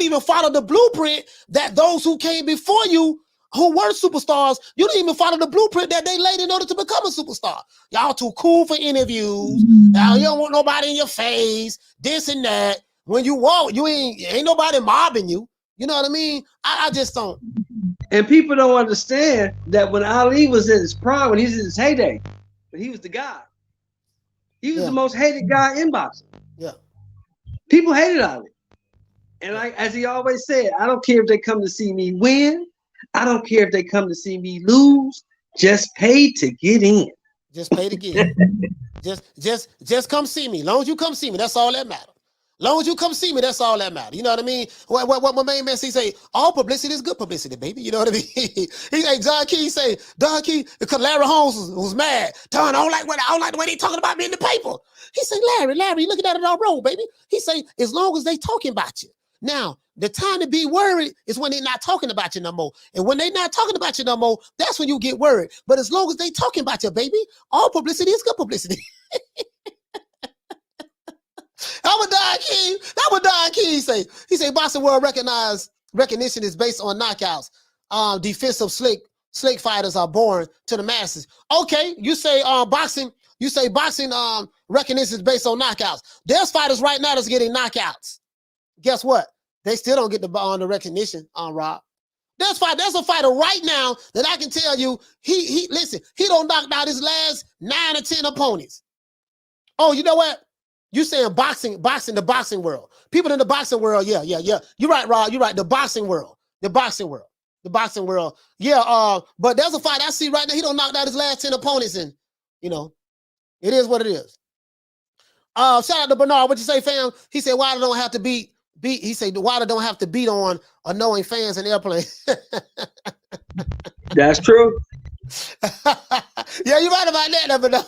even follow the blueprint that those who came before you who were superstars, you don't even follow the blueprint that they laid in order to become a superstar. Y'all too cool for interviews. Now you don't want nobody in your face, this and that. When you walk, you ain't nobody mobbing you. You know what I mean? I just don't. And people don't understand that when Ali was in his prime, when he was in his heyday, when he was the guy. He was the most hated guy in boxing. Yeah. People hated Ali. And as he always said, I don't care if they come to see me win. I don't care if they come to see me lose. Just pay to get in. Just pay to get in. just come see me. As long as you come see me, that's all that matters. Long as you come see me, that's all that matters. You know what I mean? What my main man say, all publicity is good publicity, baby. You know what I mean? He say, Don Key, because Larry Holmes was mad. Don, I don't like the way they talking about me in the paper. He say, Larry, you looking at it all wrong, baby. He say, as long as they talking about you. Now, the time to be worried is when they're not talking about you no more. And when they're not talking about you no more, that's when you get worried. But as long as they talking about you, baby, all publicity is good publicity. That what Don King say. He say boxing world recognition is based on knockouts. Defensive slick fighters are born to the masses. Okay, you say boxing recognition is based on knockouts. There's fighters right now that's getting knockouts. Guess what? They still don't get the recognition on Rob. There's a fighter right now that I can tell you he don't knock out his last 9 or 10 opponents. Oh, you know what? You saying boxing, the boxing world. People in the boxing world, yeah. You're right, Rob. You're right. The boxing world. Yeah, but there's a fight I see right now. He don't knock out his last 10 opponents, and it is what it is. Shout out to Bernard. What you say, fam? He said Wilder don't have to beat. He said Wilder don't have to beat on annoying fans in airplane. That's true. Yeah, you're right about that, Bernard.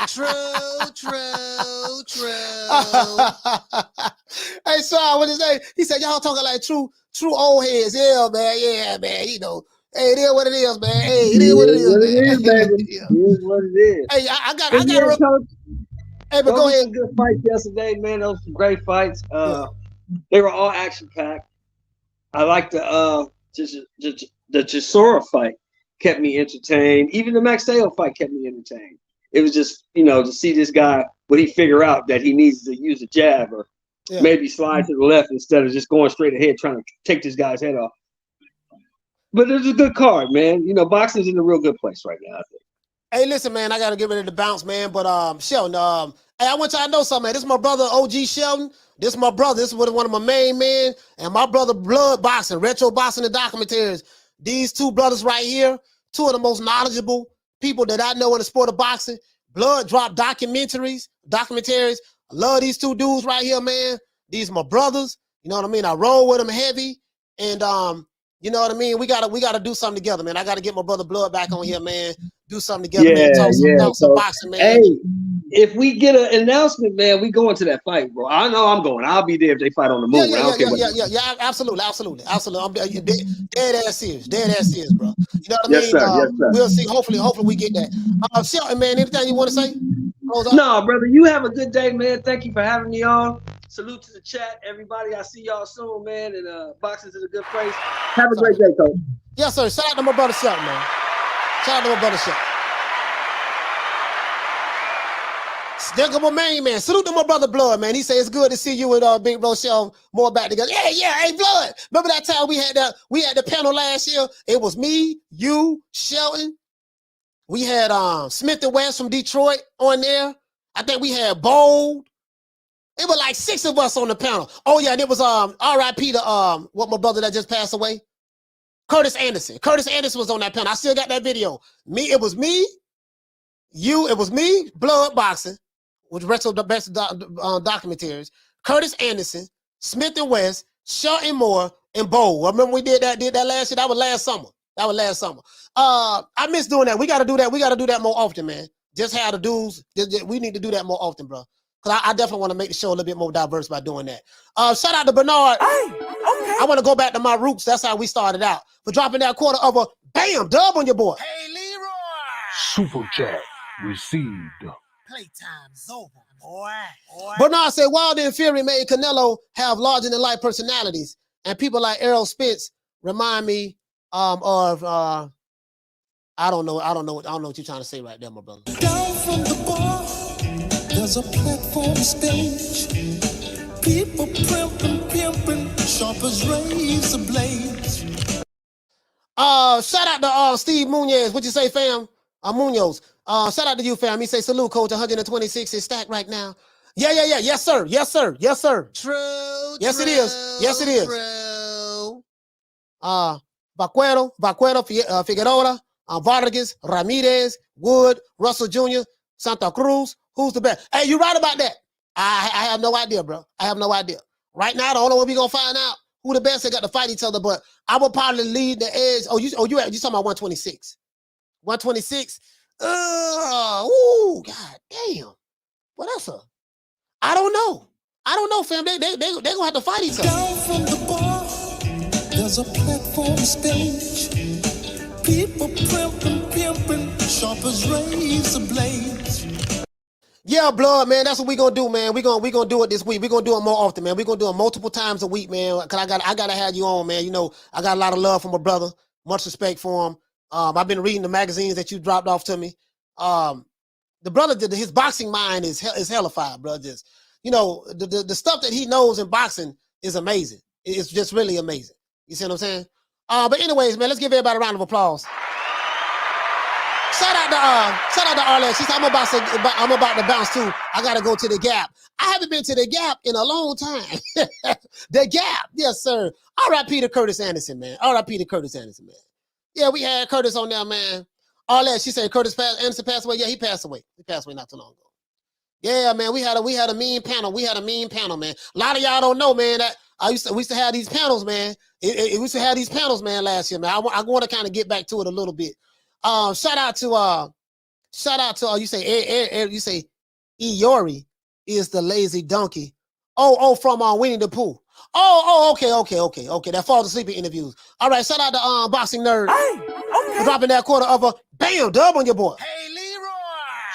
True. Hey, Sean, what did he say? He said, y'all talking like true old heads. Yeah, man. Hey, it is what it is, man. Hey, it is what it is, man. Baby. Yeah. It is what it is. Hey, I got Hey, but go ahead. Some good fights yesterday, man. Those were great fights. They were all action packed. I like the Chisora fight kept me entertained. Even the Magsayo fight kept me entertained. It was just, to see this guy, what he figure out that he needs to use a jab or maybe slide to the left instead of just going straight ahead trying to take this guy's head off. But it was a good card, man. Boxing's in a real good place right now, I think. Hey, listen, man, I got to get ready to bounce, man. But Sheldon, hey, I want y'all to know something, man. This is my brother, OG Sheldon. This is my brother. This is one of my main men. And my brother, Blood Boxing, Retro Boxing and Documentaries. These two brothers right here, two of the most knowledgeable people that I know in the sport of boxing. Blood drop documentaries. I love these two dudes right here, man. These are my brothers. You know what I mean? I roll with them heavy. And you know what I mean? We gotta do something together, man. I gotta get my brother Blood back on here, man. Do something together, man. Talk some boxing, man. Hey, if we get an announcement, man, we going to that fight, bro. I know I'm going. I'll be there if they fight on the moon. Yeah, absolutely. I'm dead ass serious, bro. You know what I mean? Yes, sir. We'll see. Hopefully we get that. Shelton, man, anything you want to say? No, brother. You have a good day, man. Thank you for having me on. Salute to the chat, everybody. I'll see y'all soon, man. And boxing is a good place. Have a great day, coach. Yes, sir. Shout out to my brother Shelton, man. Still my main man. Salute to my brother Blood, man. He said it's good to see you and Big Bro Shell more back together. Yeah. Hey, Blood. Remember that time we had the panel last year? It was me, you, Shelton. We had Smith and West from Detroit on there. I think we had Bold. It was like 6 of us on the panel. Oh yeah, and it was R.I.P. to what my brother that just passed away, Curtis Anderson. Curtis Anderson was on that panel. I still got that video. It was me, Blood Boxing, which retro the best documentaries. Curtis Anderson, Smith and West, Shelton Moore, and Bo. Remember we did that last year? That was last summer. I miss doing that. We got to do that. We got to do that more often, man. Just have the dudes. We need to do that more often, bro. Because I definitely want to make the show a little bit more diverse by doing that. Shout out to Bernard. Hey, okay. I want to go back to my roots. That's how we started out. For dropping that quarter of a bam dub on your boy. Hey, Leroy. Super chat received. Playtime's over, boy. Bernard said Wilder and Fury made Canelo have larger than life personalities, and people like Errol Spence remind me of I don't know what you're trying to say right there, my brother. Down from the bar, there's a platform stage. People pimping, sharp as razor blades. Shout out to Steve Munoz. What you say, fam? Munoz. Shout out to you, fam. He say salute, coach. 126 is stacked right now. Yeah. Yes, sir. True. Yes, it is. True. Vaquero, Figueroa, Vargas, Ramirez, Wood, Russell Jr., Santa Cruz. Who's the best? Hey, you right about that. I have no idea, bro. I have no idea. Right now, the only way we gonna find out who the best. They got to fight each other, but I would probably lead the edge. You talking about 126? 126. God damn. What else? I don't know, fam. They gonna have to fight each other. Down from the bar, there's a platform stage. People pimping, sharp as razor blades. Yeah, blood, man. That's what we gonna do, man. We gonna do it this week. We gonna do it more often, man. We gonna do it multiple times a week, man. Cause I gotta have you on, man. You know, I got a lot of love for my brother. Much respect for him. I've been reading the magazines that you dropped off to me. The brother, his boxing mind is hellified, bro. Just, you know, the stuff that he knows in boxing is amazing. It's just really amazing. You see what I'm saying? But anyways, man, let's give everybody a round of applause. Shout out to Arlette. She said, I'm about to bounce too. I gotta go to the Gap. I haven't been to the Gap in a long time. The Gap, yes, sir. R.I.P. to Curtis Anderson, man. R.I.P. to Curtis Anderson, man. Yeah, we had Curtis on there, man. Arlette, she said Anderson passed away. Yeah, he passed away. He passed away not too long ago. Yeah, man, we had a mean panel. Man. A lot of y'all don't know, man. That we used to have these panels, man. We used to have these panels, man, last year, man. I want to kind of get back to it a little bit. Shout out to you say Eeyore is the lazy donkey. From Winnie the Pooh. Okay. That falls asleep in interviews. All right, shout out to Boxing Nerd. Hey, okay. For dropping that quarter of a bam dub on your boy. Hey, Leroy.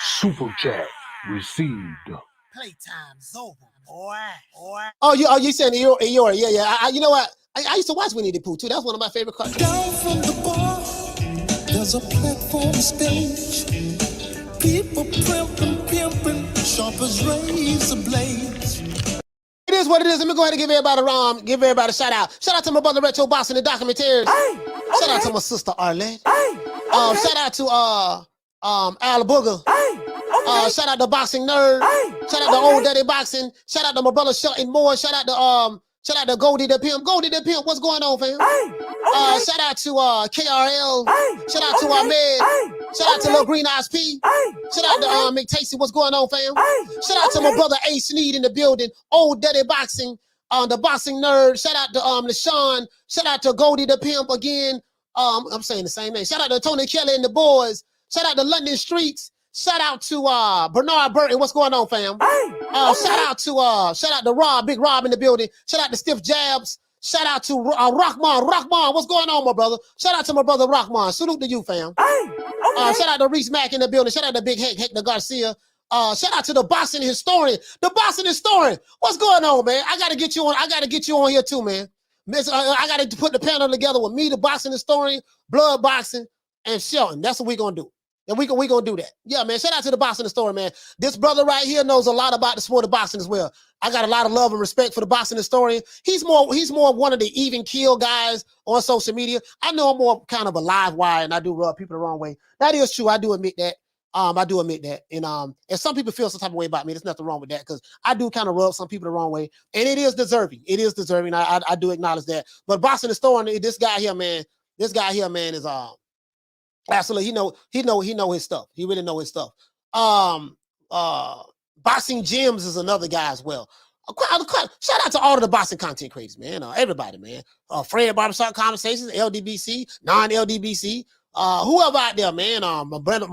Super chat received. Playtime's over, boy. You saying Eeyore? Yeah. You know what? I used to watch Winnie the Pooh too. That's one of my favorite cartoons. Down from the bar, there's a platform stage. People pimping, sharp as razor blades. It is what it is. Let me go ahead and give everybody a shout out. Shout out to my brother Retro Boss in the documentaries. Hey, okay. Shout out to my sister Arlette. Hey, okay. Shout out to Al Booger. Hey, okay. Shout out to Boxing Nerd. Hey, shout out to Old Daddy Boxing. Shout out to my brother Shelton Moore. Shout out to Goldie the Pimp. Goldie the Pimp, what's going on, fam? Hey, okay. Shout out to KRL. Hey, shout out to Ahmed. Hey, shout out to Lil Green Eyes P. Hey, shout out to McTasty. What's going on, fam? Hey, shout out to my brother A. Sneed in the building. Old Daddy Boxing. The Boxing Nerd. Shout out to LaShawn. Shout out to Goldie the Pimp again. I'm saying the same name. Shout out to Tony Kelly and the boys. Shout out to London Streets. Shout out to Bernard Burton. What's going on, fam? Hey, shout out to Rob, Big Rob in the building. Shout out to Stiff Jabs. Shout out to Rockman. Rockman, what's going on, my brother? Shout out to my brother Rockman. Salute to you, fam. Hey, shout out to Reese Mack in the building. Shout out to Big Hector Garcia. Shout out to the boxing historian. The boxing historian. What's going on, man? I gotta get you on here too, man. I gotta put the panel together with me, the boxing historian, blood boxing, and Shelton. That's what we're gonna do. And we gonna do that. Yeah, man. Shout out to the boxing historian, man. This brother right here knows a lot about the sport of boxing as well. I got a lot of love and respect for the boxing historian. He's more one of the even keel guys on social media. I know I'm more kind of a live wire, and I do rub people the wrong way. That is true. I do admit that. I do admit that. And some people feel some type of way about me. There's nothing wrong with that because I do kind of rub some people the wrong way. And it is deserving. I do acknowledge that. But boxing historian, this guy here, man, is absolutely, he know his stuff. He really know his stuff. Boxing Gyms is another guy as well. Shout out to all of the boxing content creators, man. Everybody, man. Fred Barbershop Conversations, LDBC, non-LDBC, whoever out there, man. My brother,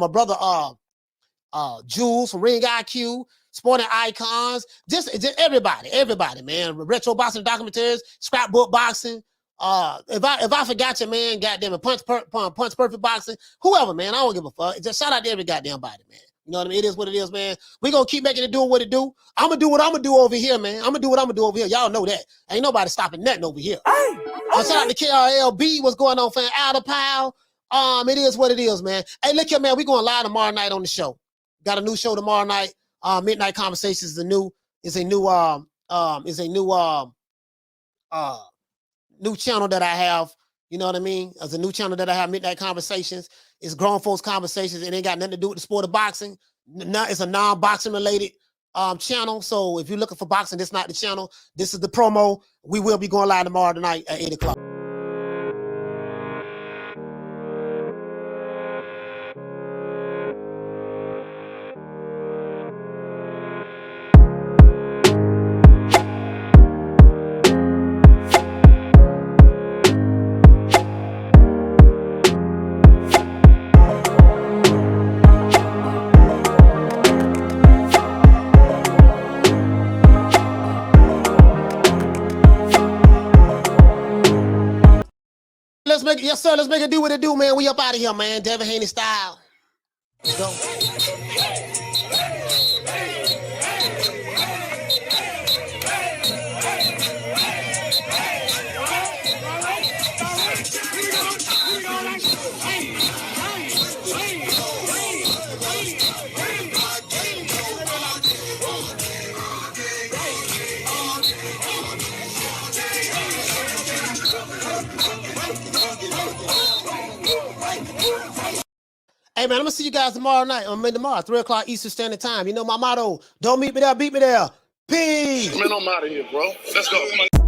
Jules from Ring IQ, Sporting Icons, just everybody, man. Retro boxing documentaries, scrapbook boxing. If I forgot your man, goddamn it, Punch Perfect Boxing, whoever, man. I don't give a fuck. Just shout out to every goddamn body, man. You know what I mean? It is what it is, man. We gonna keep making it doing what it do. I'm gonna do what I'm gonna do over here, man. I'm gonna do what I'm gonna do over here. Y'all know that. Ain't nobody stopping nothing over here. Shout out to KRLB. What's going on, fan? Out of pile. It is what it is, man. Hey, look here, man. We going live tomorrow night on the show. Got a new show tomorrow night. Midnight Conversations is a new channel that I have. You know what I mean? As a new channel that I have, Midnight Conversations. It's grown folks conversations. It ain't got nothing to do with the sport of boxing. It's a non-boxing related channel. So if you're looking for boxing, this is not the channel. This is the promo. We will be going live tomorrow night at 8 o'clock. Yes, sir. Let's make it do what it do, man. We up out of here, man. Devin Haney style. Let's go. Hey, man, I'm going to see you guys tomorrow night. Tomorrow, 3 o'clock Eastern Standard Time. You know my motto. Don't meet me there, beat me there. Peace. Man, I'm out of here, bro. Let's go.